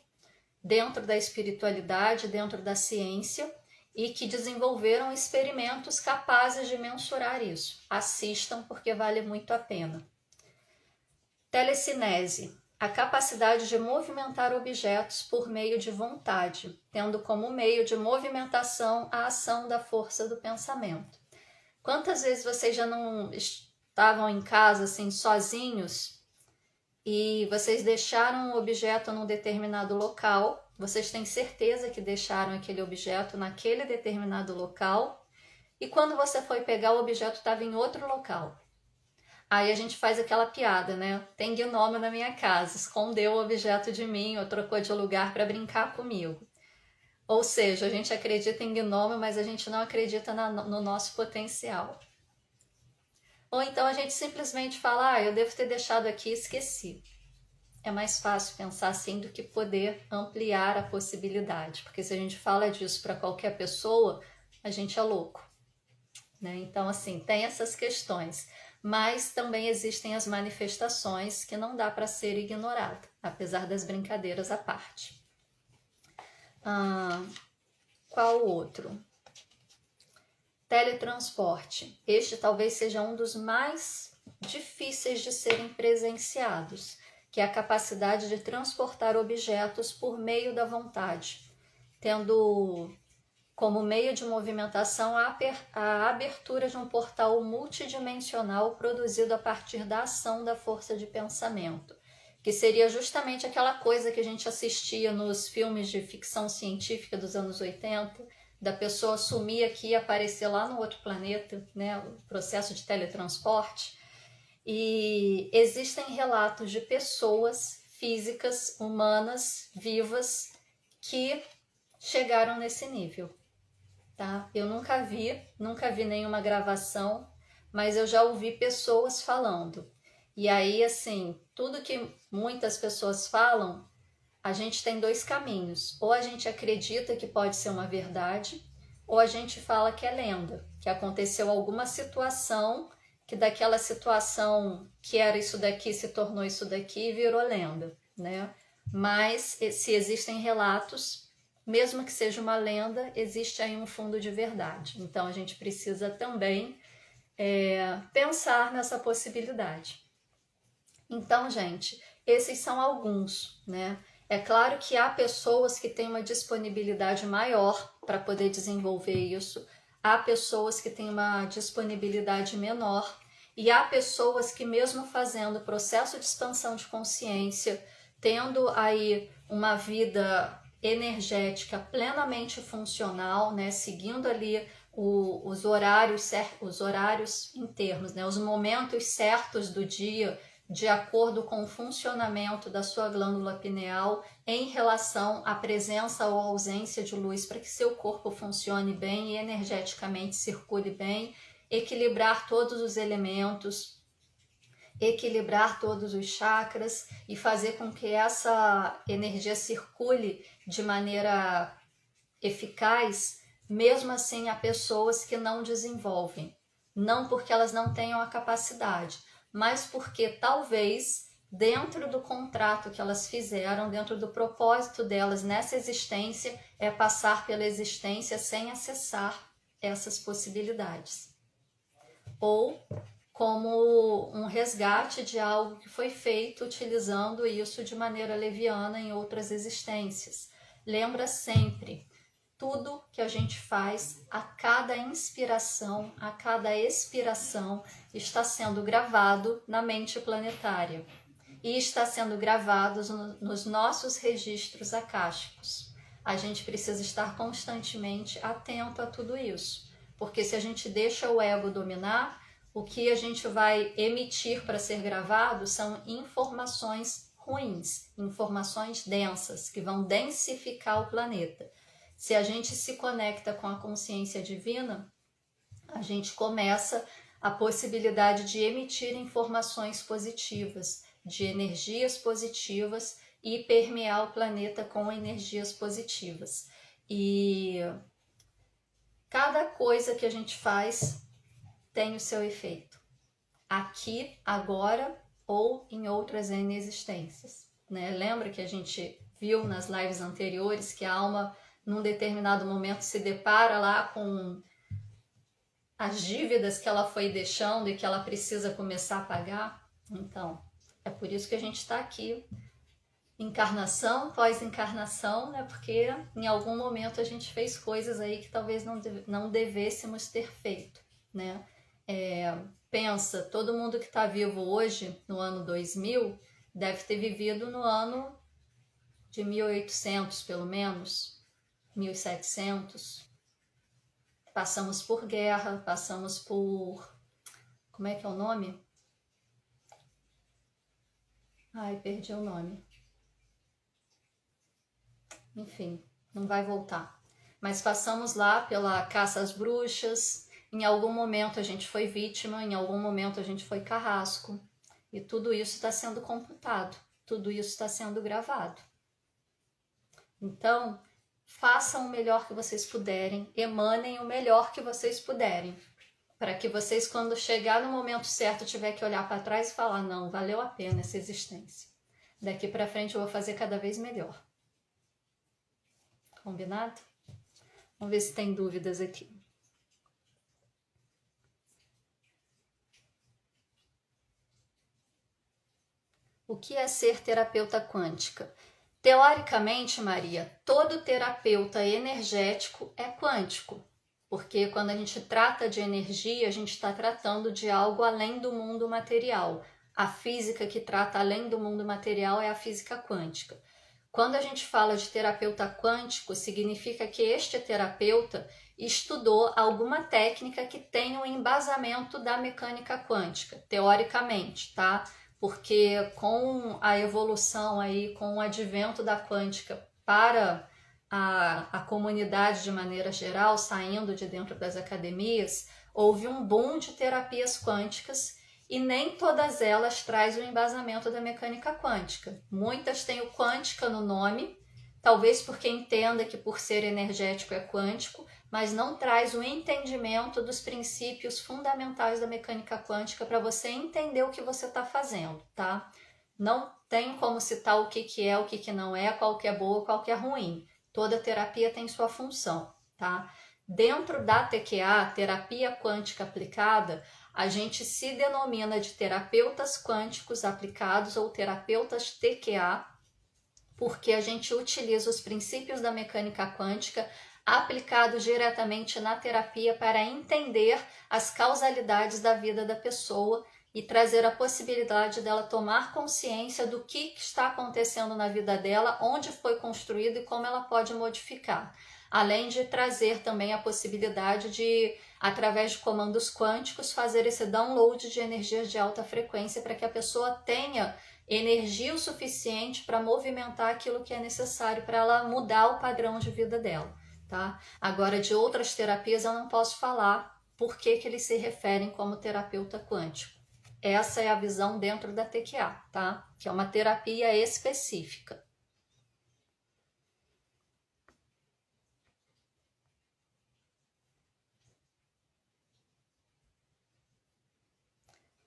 dentro da espiritualidade, dentro da ciência, e que desenvolveram experimentos capazes de mensurar isso. Assistam, porque vale muito a pena. Telecinese, a capacidade de movimentar objetos por meio de vontade, tendo como meio de movimentação a ação da força do pensamento. Quantas vezes vocês já não estavam em casa assim sozinhos e vocês deixaram um objeto num determinado local, vocês têm certeza que deixaram aquele objeto naquele determinado local, e quando você foi pegar, o objeto estava em outro local. Aí a gente faz aquela piada, né? Tem gnomo na minha casa, escondeu o objeto de mim ou trocou de lugar para brincar comigo. Ou seja, a gente acredita em gnomo, mas a gente não acredita no nosso potencial. Ou então a gente simplesmente fala, eu devo ter deixado aqui e esqueci. É mais fácil pensar assim do que poder ampliar a possibilidade, porque se a gente fala disso para qualquer pessoa, a gente é louco, né? Então, assim, tem essas questões, mas também existem as manifestações que não dá para ser ignorada, apesar das brincadeiras à parte. Qual outro? Teletransporte. Este talvez seja um dos mais difíceis de serem presenciados, que é a capacidade de transportar objetos por meio da vontade, tendo como meio de movimentação a abertura de um portal multidimensional produzido a partir da ação da força de pensamento, que seria justamente aquela coisa que a gente assistia nos filmes de ficção científica dos anos 80, da pessoa sumir aqui e aparecer lá no outro planeta, né? O processo de teletransporte. E existem relatos de pessoas físicas, humanas, vivas, que chegaram nesse nível, tá? Eu nunca vi nenhuma gravação, mas eu já ouvi pessoas falando. E aí, assim, tudo que muitas pessoas falam, a gente tem dois caminhos. Ou a gente acredita que pode ser uma verdade, ou a gente fala que é lenda, que aconteceu alguma situação, que daquela situação que era isso daqui se tornou isso daqui e virou lenda, né? Mas se existem relatos, mesmo que seja uma lenda, existe aí um fundo de verdade. Então a gente precisa também pensar nessa possibilidade. Então, gente, esses são alguns, né? É claro que há pessoas que têm uma disponibilidade maior para poder desenvolver isso, há pessoas que têm uma disponibilidade menor, e há pessoas que, mesmo fazendo o processo de expansão de consciência, tendo aí uma vida energética plenamente funcional, né, seguindo ali os horários internos, né, os momentos certos do dia, de acordo com o funcionamento da sua glândula pineal em relação à presença ou ausência de luz, para que seu corpo funcione bem e energeticamente circule bem equilibrar todos os elementos, equilibrar todos os chakras e fazer com que essa energia circule de maneira eficaz. Mesmo assim, há pessoas que não desenvolvem, não porque elas não tenham a capacidade, mas porque talvez dentro do contrato que elas fizeram, dentro do propósito delas nessa existência, é passar pela existência sem acessar essas possibilidades. Ou como um resgate de algo que foi feito utilizando isso de maneira leviana em outras existências. Lembra sempre, tudo que a gente faz, a cada inspiração, a cada expiração, está sendo gravado na mente planetária e está sendo gravado nos nossos registros akáshicos. A gente precisa estar constantemente atento a tudo isso, porque se a gente deixa o ego dominar, o que a gente vai emitir para ser gravado são informações ruins, informações densas, que vão densificar o planeta. Se a gente se conecta com a consciência divina, a gente começa a possibilidade de emitir informações positivas, de energias positivas e permear o planeta com energias positivas. E cada coisa que a gente faz tem o seu efeito, aqui, agora ou em outras N existências, né? Lembra que a gente viu nas lives anteriores que a alma, num determinado momento, se depara lá com as dívidas que ela foi deixando e que ela precisa começar a pagar? Então, é por isso que a gente está aqui, encarnação, pós-encarnação, né? Porque em algum momento a gente fez coisas aí que talvez não devêssemos ter feito, né? Pensa, todo mundo que está vivo hoje, no ano 2000, deve ter vivido no ano de 1800, pelo menos, 1700. Passamos por guerra, passamos por... Como é que é o nome? Ai, perdi o nome. Enfim, não vai voltar. Mas passamos lá pela caça às bruxas. Em algum momento a gente foi vítima, em algum momento a gente foi carrasco. E tudo isso está sendo computado, tudo isso está sendo gravado. Então, façam o melhor que vocês puderem, emanem o melhor que vocês puderem, para que vocês, quando chegar no momento certo, tiver que olhar para trás e falar, não, valeu a pena essa existência. Daqui para frente eu vou fazer cada vez melhor. Combinado? Vamos ver se tem dúvidas aqui. O que é ser terapeuta quântica? Teoricamente, Maria, todo terapeuta energético é quântico, porque quando a gente trata de energia, a gente está tratando de algo além do mundo material. A física que trata além do mundo material é a física quântica. Quando a gente fala de terapeuta quântico, significa que este terapeuta estudou alguma técnica que tem um embasamento da mecânica quântica, teoricamente, tá? Porque com a evolução aí, com o advento da quântica para a comunidade de maneira geral, saindo de dentro das academias, houve um boom de terapias quânticas e nem todas elas trazem o embasamento da mecânica quântica. Muitas têm o quântica no nome, talvez porque entenda que por ser energético é quântico, mas não traz o entendimento dos princípios fundamentais da mecânica quântica para você entender o que você está fazendo, tá? Não tem como citar o que é, o que não é, qual que é boa, qual que é ruim. Toda terapia tem sua função, tá? Dentro da TQA, terapia quântica aplicada, a gente se denomina de terapeutas quânticos aplicados ou terapeutas TQA, porque a gente utiliza os princípios da mecânica quântica aplicados diretamente na terapia para entender as causalidades da vida da pessoa e trazer a possibilidade dela tomar consciência do que está acontecendo na vida dela, onde foi construído e como ela pode modificar. Além de trazer também a possibilidade de, através de comandos quânticos, fazer esse download de energias de alta frequência para que a pessoa tenha energia o suficiente para movimentar aquilo que é necessário para ela mudar o padrão de vida dela, tá? Agora, de outras terapias eu não posso falar, por que eles se referem como terapeuta quântico. Essa é a visão dentro da TQA, tá? Que é uma terapia específica.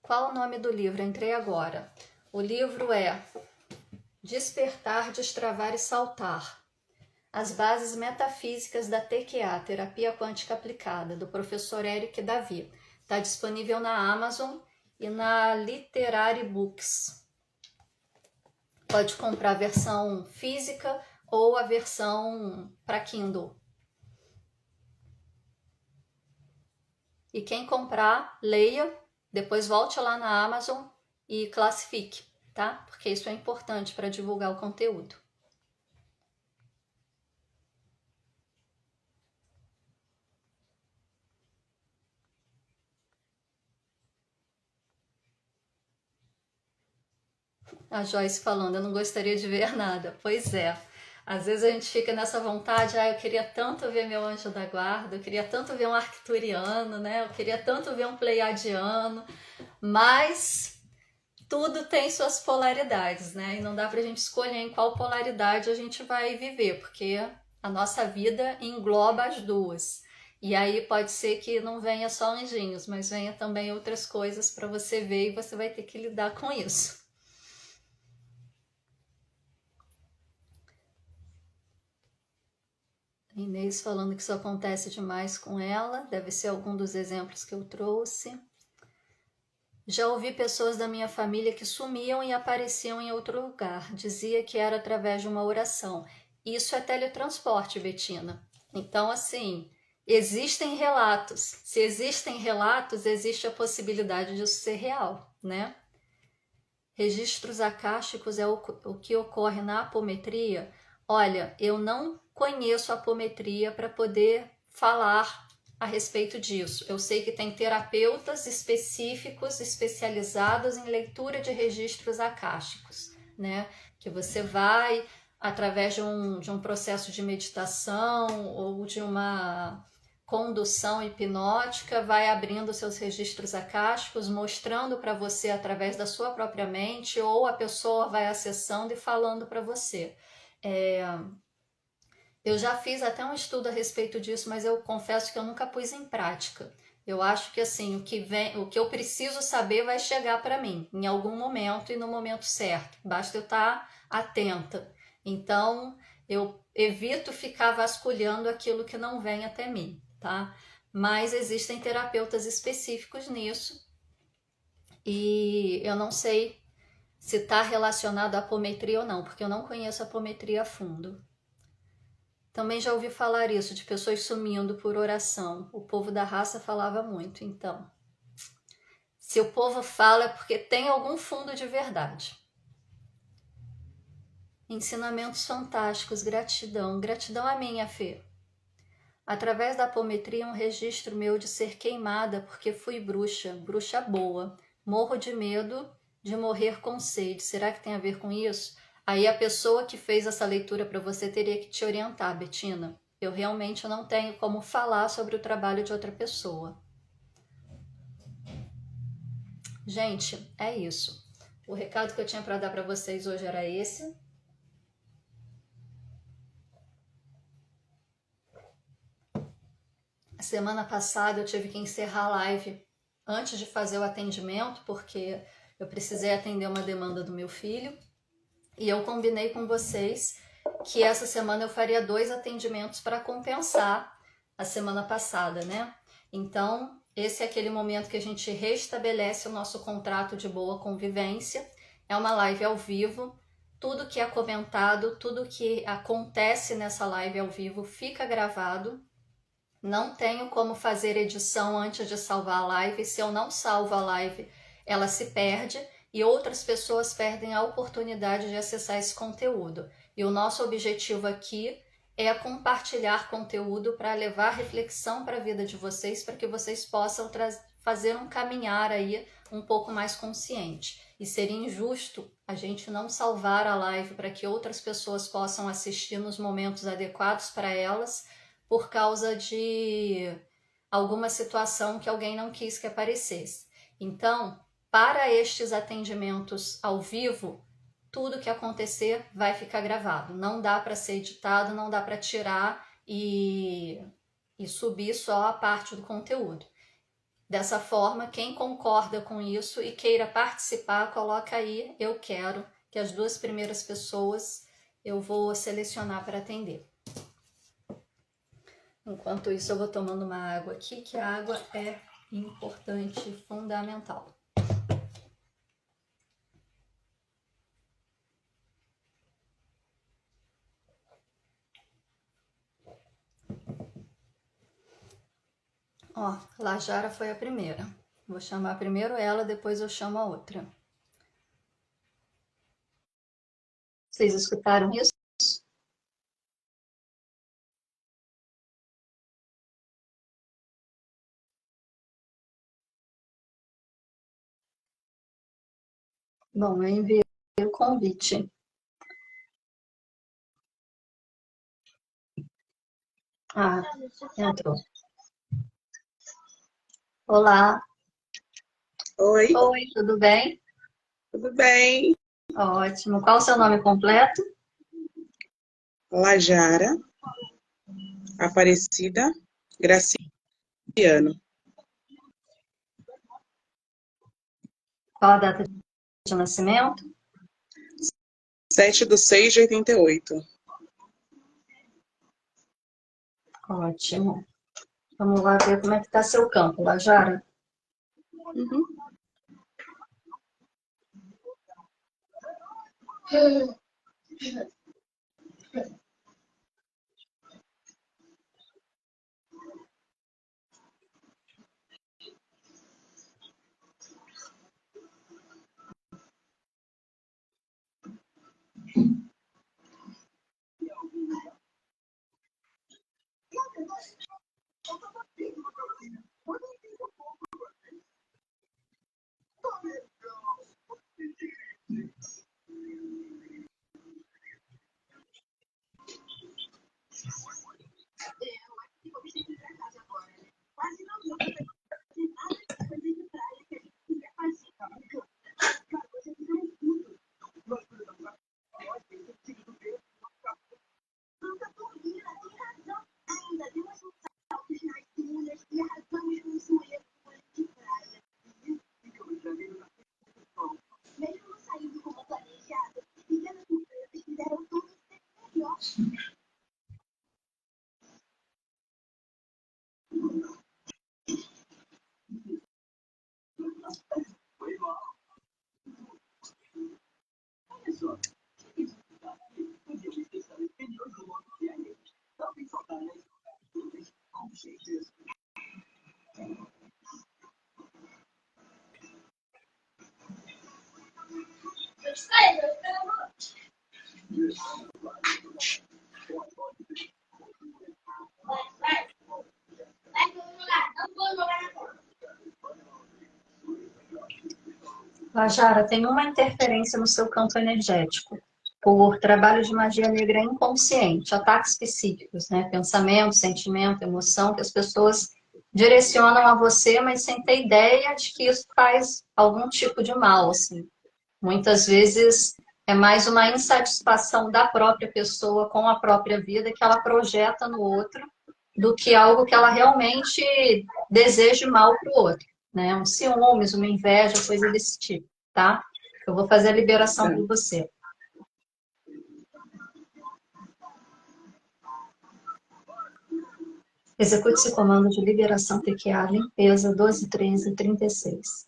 Qual o nome do livro? Entrei agora. O livro é Despertar, Destravar e Saltar. As bases metafísicas da TQA, Terapia Quântica Aplicada, do professor Eric Davi. Está disponível na Amazon e na Literary Books. Pode comprar a versão física ou a versão para Kindle. E quem comprar, leia, depois volte lá na Amazon e classifique, tá? Porque isso é importante para divulgar o conteúdo. A Joyce falando, eu não gostaria de ver nada. Pois é, às vezes a gente fica nessa vontade, eu queria tanto ver meu anjo da guarda, eu queria tanto ver um arcturiano, né? Eu queria tanto ver um pleiadiano, mas tudo tem suas polaridades, né? E não dá pra gente escolher em qual polaridade a gente vai viver, porque a nossa vida engloba as duas. E aí pode ser que não venha só anjinhos, mas venha também outras coisas para você ver e você vai ter que lidar com isso. Inês falando que isso acontece demais com ela, deve ser algum dos exemplos que eu trouxe. Já ouvi pessoas da minha família que sumiam e apareciam em outro lugar. Dizia que era através de uma oração. Isso é teletransporte, Betina. Então, assim, existem relatos. Se existem relatos, existe a possibilidade disso ser real, né? Registros acásticos é o que ocorre na apometria. Olha, eu não conheço a apometria para poder falar a respeito disso. Eu sei que tem terapeutas específicos, especializados em leitura de registros acásticos, né? Que você vai, através de um processo de meditação ou de uma condução hipnótica, vai abrindo seus registros acásticos, mostrando para você através da sua própria mente, ou a pessoa vai acessando e falando para você. Eu já fiz até um estudo a respeito disso, mas eu confesso que eu nunca pus em prática. Eu acho que assim, o que eu preciso saber vai chegar para mim em algum momento e no momento certo. Basta eu estar atenta. Então, eu evito ficar vasculhando aquilo que não vem até mim, tá? Mas existem terapeutas específicos nisso e eu não sei se está relacionado à apometria ou não, porque eu não conheço a apometria a fundo. Também já ouvi falar isso, de pessoas sumindo por oração. O povo da raça falava muito, então. Se o povo fala é porque tem algum fundo de verdade. Ensinamentos fantásticos, gratidão. Gratidão a minha, Fê. Através da apometria, um registro meu de ser queimada porque fui bruxa, bruxa boa. Morro de medo de morrer com sede. Será que tem a ver com isso? Aí a pessoa que fez essa leitura para você teria que te orientar, Betina. Eu realmente não tenho como falar sobre o trabalho de outra pessoa. Gente, é isso. O recado que eu tinha para dar para vocês hoje era esse. Semana passada eu tive que encerrar a live antes de fazer o atendimento, porque eu precisei atender uma demanda do meu filho. E eu combinei com vocês que essa semana eu faria 2 atendimentos para compensar a semana passada, né? Então, esse é aquele momento que a gente restabelece o nosso contrato de boa convivência. É uma live ao vivo. Tudo que é comentado, tudo que acontece nessa live ao vivo fica gravado. Não tenho como fazer edição antes de salvar a live. Se eu não salvo a live, ela se perde e outras pessoas perdem a oportunidade de acessar esse conteúdo. E o nosso objetivo aqui é compartilhar conteúdo para levar reflexão para a vida de vocês, para que vocês possam fazer um caminhar aí um pouco mais consciente. E seria injusto a gente não salvar a live para que outras pessoas possam assistir nos momentos adequados para elas, por causa de alguma situação que alguém não quis que aparecesse. Então, para estes atendimentos ao vivo, tudo que acontecer vai ficar gravado. Não dá para ser editado, não dá para tirar e subir só a parte do conteúdo. Dessa forma, quem concorda com isso e queira participar, coloca aí, eu quero, que as 2 primeiras pessoas eu vou selecionar para atender. Enquanto isso, eu vou tomando uma água aqui, que a água é importante, fundamental. Ó, Lajara foi a primeira. Vou chamar primeiro ela, depois eu chamo a outra. Vocês escutaram isso? Bom, eu enviei o convite. Ah, entrou. Olá. Oi, Oi, tudo bem? tudo bem? Ótimo. Qual o seu nome completo? Lajara, Aparecida, Graciano, Qual a data de nascimento? 7/6/88. Ótimo. Vamos lá ver como é que está seu campo, Lajara. Uhum. Lajara, tem uma interferência no seu campo energético por trabalho de magia negra inconsciente, ataques psíquicos, né? Pensamento, sentimento, emoção, que as pessoas direcionam a você, mas sem ter ideia de que isso faz algum tipo de mal, assim. Muitas vezes é mais uma insatisfação da própria pessoa com a própria vida que ela projeta no outro do que algo que ela realmente deseje mal para o outro, né? Um ciúmes, uma inveja, coisa desse tipo, tá? Eu vou fazer a liberação Tá. por você. Execute esse comando de liberação PQA, limpeza 121336.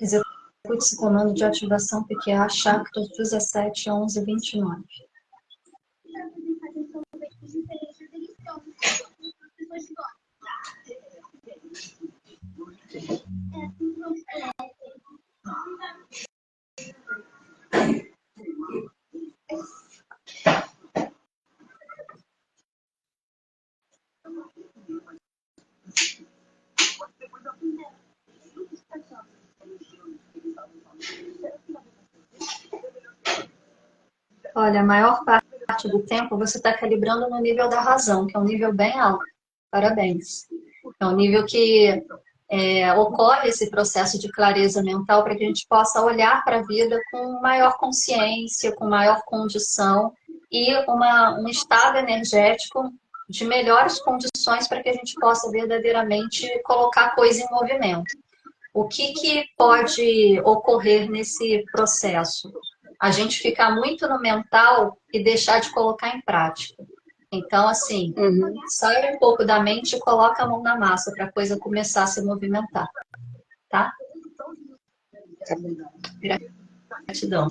Execute esse comando de ativação PQA Chakra 171129. Olha, a maior parte do tempo você está calibrando no nível da razão, que é um nível bem alto. Parabéns. É um nível que ocorre esse processo de clareza mental para que a gente possa olhar para a vida com maior consciência, com maior condição e um estado energético de melhores condições para que a gente possa verdadeiramente colocar a coisa em movimento. O que pode ocorrer nesse processo? A gente ficar muito no mental e deixar de colocar em prática. Então, assim, sai um pouco da mente e coloca a mão na massa para a coisa começar a se movimentar, tá? Tá bom. Gratidão.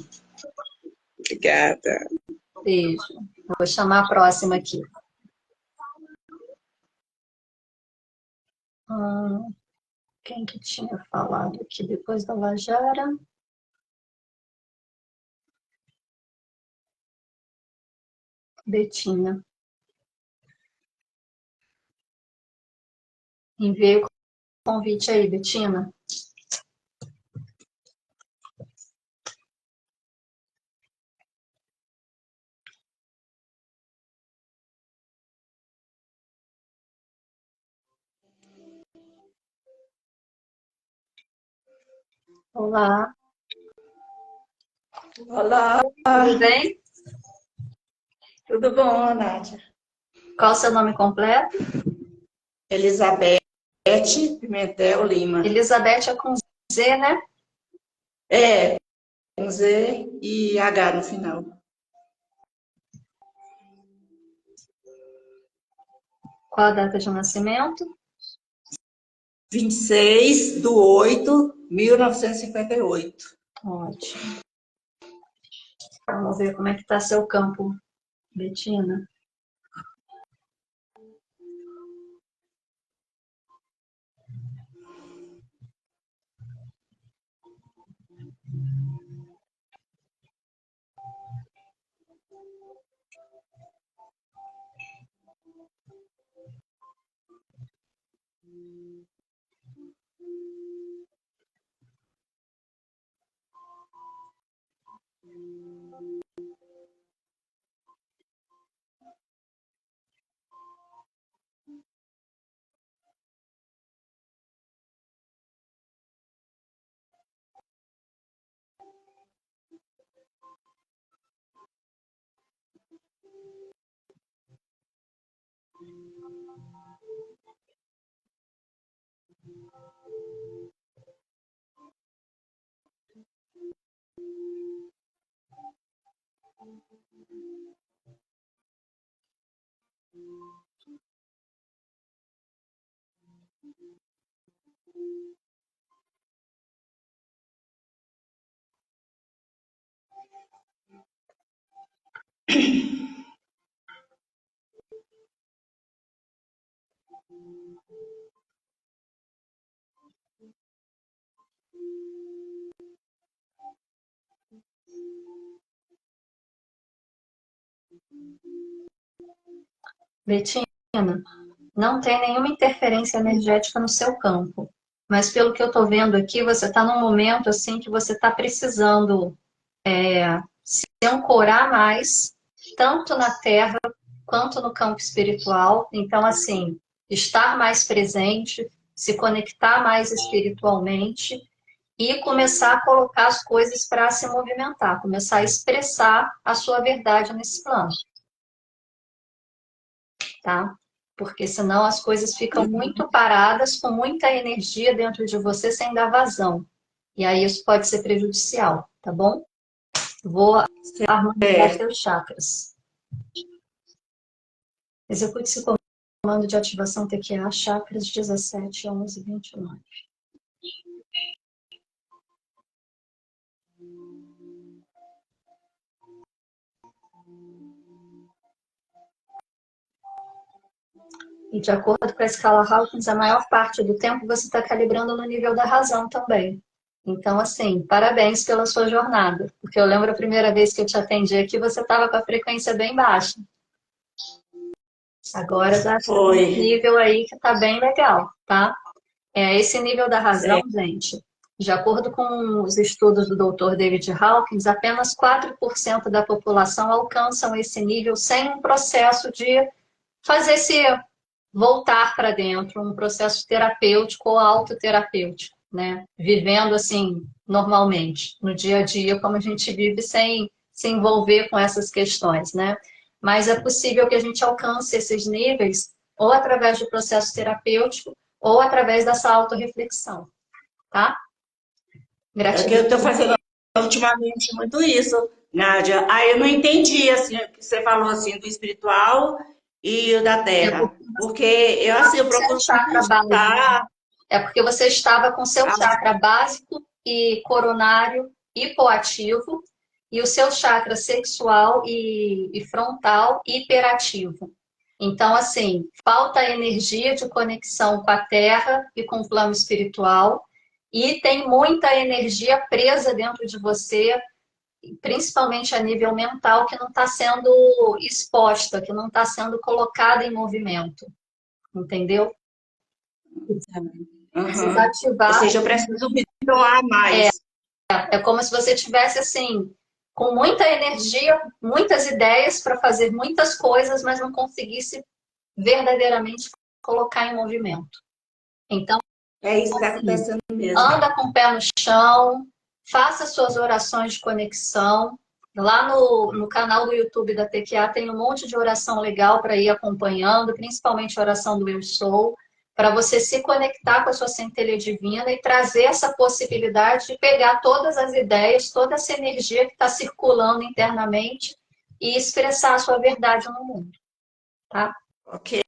Obrigada. Beijo. Vou chamar a próxima aqui. Quem que tinha falado aqui depois da Lajara? Betina. Enviei o convite aí, Betina. Olá. Olá, Tudo bem? tudo bom, Nádia? Qual o seu nome completo? Elizabeth Pimentel Lima. Elizabeth é com Z, né? É, com Z e H no final. Qual a data de nascimento? 26/8/1958. Ótimo. Vamos ver como é que está seu campo, Betina. Betina, não tem nenhuma interferência energética no seu campo. Mas pelo que eu estou vendo aqui, você está num momento assim que você está precisando se ancorar mais, tanto na Terra quanto no campo espiritual. Então, assim, estar mais presente, se conectar mais espiritualmente e começar a colocar as coisas para se movimentar, começar a expressar a sua verdade nesse plano, tá? Porque senão as coisas ficam muito paradas, com muita energia dentro de você sem dar vazão. E aí isso pode ser prejudicial, tá bom? Vou harmonizar seus chakras. Execute esse comando de ativação TQA, chakras 17, 11, 29. E de acordo com a escala Hawkins, a maior parte do tempo você está calibrando no nível da razão também. Então, assim, parabéns pela sua jornada. Porque eu lembro a primeira vez que eu te atendi aqui, você estava com a frequência bem baixa. Agora está um nível aí que está bem legal, tá? Esse nível da razão, gente, De acordo com os estudos do Dr. David Hawkins, apenas 4% da população alcançam esse nível sem um processo de fazer-se voltar para dentro, um processo terapêutico ou autoterapêutico, né? Vivendo assim, normalmente, no dia a dia, como a gente vive sem se envolver com essas questões, né? Mas é possível que a gente alcance esses níveis ou através do processo terapêutico ou através dessa autorreflexão, tá? É que eu Gratidão. estou fazendo ultimamente muito isso, Nádia. Aí eu não entendi assim, o que você falou assim, do espiritual e o da É terra. porque Porque eu, assim, eu seu procuro sempre chakra básico. estar. É porque você estava com seu chakra básico e coronário hipoativo e o seu chakra sexual e frontal hiperativo. Então, assim, falta energia de conexão com a Terra e com o plano espiritual e tem muita energia presa dentro de você, principalmente a nível mental, que não está sendo exposta, que não está sendo colocada em movimento, entendeu? Precisa Uhum. Ou ativar. seja, eu preciso me doar mais. É como se você tivesse assim, com muita energia, muitas ideias para fazer muitas coisas, mas não conseguisse verdadeiramente colocar em movimento. Então, É isso que está assim, acontecendo mesmo. anda com o pé no chão, faça suas orações de conexão. Lá no canal do YouTube da TQA tem um monte de oração legal para ir acompanhando, principalmente a oração do Eu Sou, para você se conectar com a sua centelha divina e trazer essa possibilidade de pegar todas as ideias, toda essa energia que está circulando internamente e expressar a sua verdade no mundo, tá? Ok.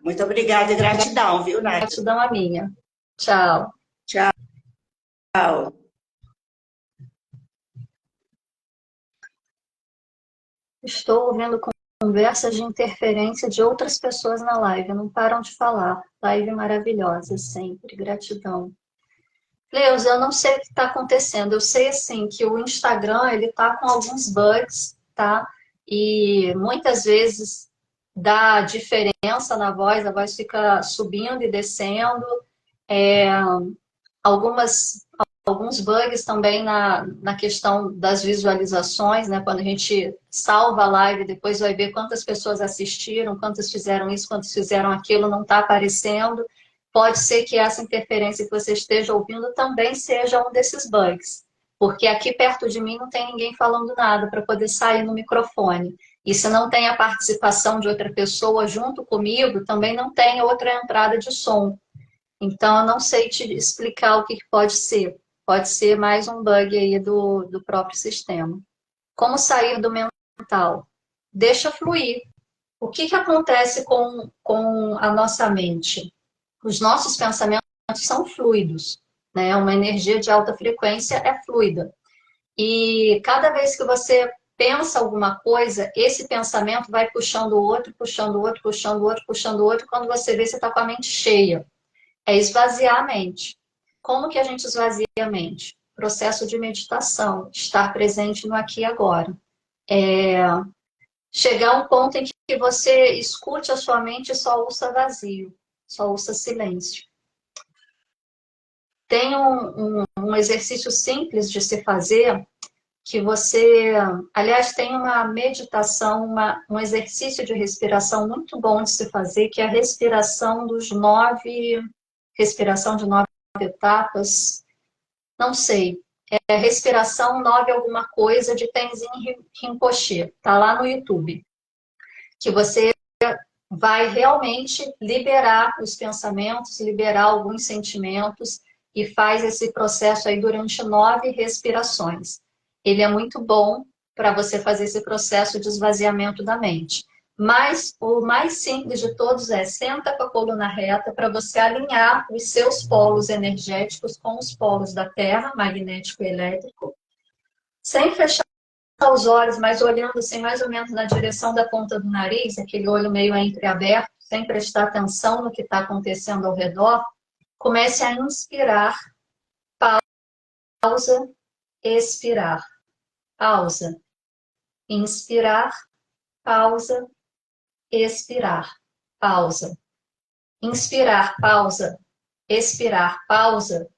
Muito obrigada e gratidão, viu, Nádia? Gratidão a minha. Tchau. Tchau. Estou ouvindo conversas de interferência de outras pessoas na live, não param de falar. Live maravilhosa, sempre. Gratidão. Leus, eu não sei o que está acontecendo. Eu sei, assim, que o Instagram, ele tá com alguns bugs, tá? E muitas vezes dá diferença na voz, a voz fica subindo e descendo. É, algumas alguns bugs também na questão das visualizações, né? Quando a gente salva a live, depois vai ver quantas pessoas assistiram, quantas fizeram isso, quantas fizeram aquilo, não está aparecendo. Pode ser que essa interferência que você esteja ouvindo também seja um desses bugs. Porque aqui perto de mim não tem ninguém falando nada para poder sair no microfone. E se não tem a participação de outra pessoa junto comigo, também não tem outra entrada de som. Então, eu não sei te explicar o que pode ser. Pode ser mais um bug aí do próprio sistema. Como sair do mental? Deixa fluir. O que acontece com a nossa mente? Os nossos pensamentos são fluidos, né? Uma energia de alta frequência é fluida. E cada vez que você pensa alguma coisa, esse pensamento vai puxando o outro, puxando o outro, puxando o outro, puxando o outro. Quando você vê, você está com a mente cheia. É esvaziar a mente. Como que a gente esvazia a mente? Processo de meditação, estar presente no aqui e agora. Chegar a um ponto em que você escute a sua mente e só ouça vazio, só ouça silêncio. Tem um exercício simples de se fazer que você... Aliás, tem uma meditação, um exercício de respiração muito bom de se fazer, que é a respiração dos 9... Respiração de 9 etapas, não sei, respiração 9 alguma coisa de Tenzin Rinpoche, tá lá no YouTube, que você vai realmente liberar os pensamentos, liberar alguns sentimentos e faz esse processo aí durante 9 respirações. Ele é muito bom para você fazer esse processo de esvaziamento da mente. Mas o mais simples de todos é senta com a coluna reta para você alinhar os seus polos energéticos com os polos da Terra, magnético e elétrico, sem fechar os olhos, mas olhando assim mais ou menos na direção da ponta do nariz, aquele olho meio entreaberto, sem prestar atenção no que está acontecendo ao redor. Comece a inspirar, pausa, expirar, pausa, inspirar, pausa, expirar, pausa. Inspirar, pausa, expirar, pausa,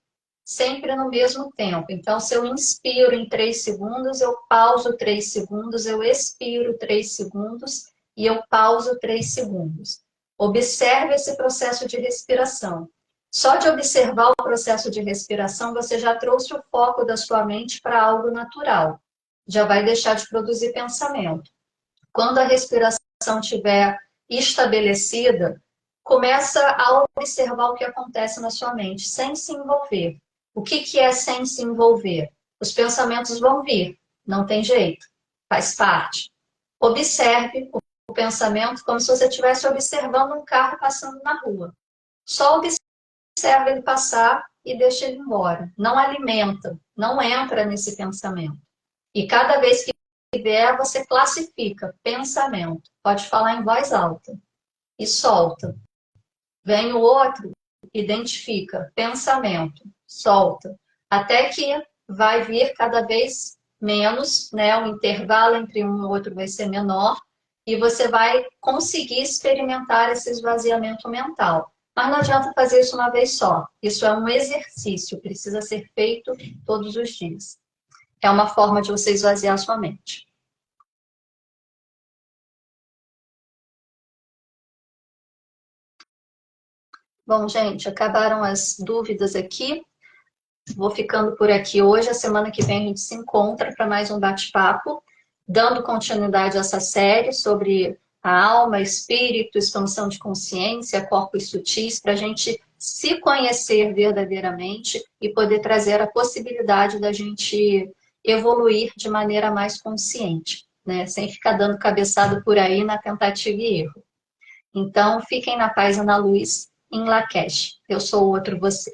sempre no mesmo tempo. Então, se eu inspiro em 3 segundos, eu pauso 3 segundos, eu expiro 3 segundos e eu pauso 3 segundos. Observe esse processo de respiração. Só de observar o processo de respiração, você já trouxe o foco da sua mente para algo natural. Já vai deixar de produzir pensamento. Quando a respiração estiver estabelecida, começa a observar o que acontece na sua mente, sem se envolver. O que é sem se envolver? Os pensamentos vão vir, não tem jeito, faz parte. Observe o pensamento como se você estivesse observando um carro passando na rua. Só observa ele passar e deixa ele embora. Não alimenta, não entra nesse pensamento. E cada vez que vier, você classifica pensamento. Pode falar em voz alta e solta. Vem o outro, identifica pensamento, solta. Até que vai vir cada vez menos, né? O intervalo entre um e outro vai ser menor e você vai conseguir experimentar esse esvaziamento mental. Mas não adianta fazer isso uma vez só. Isso é um exercício, precisa ser feito todos os dias. É uma forma de você esvaziar a sua mente. Bom, gente, acabaram as dúvidas aqui. Vou ficando por aqui hoje. A semana que vem a gente se encontra para mais um bate-papo, dando continuidade a essa série sobre a alma, espírito, expansão de consciência, corpos sutis, para a gente se conhecer verdadeiramente e poder trazer a possibilidade da gente evoluir de maneira mais consciente, né? Sem ficar dando cabeçada por aí na tentativa e erro. Então, fiquem na paz e na luz, em Lakesh. Eu sou o outro você.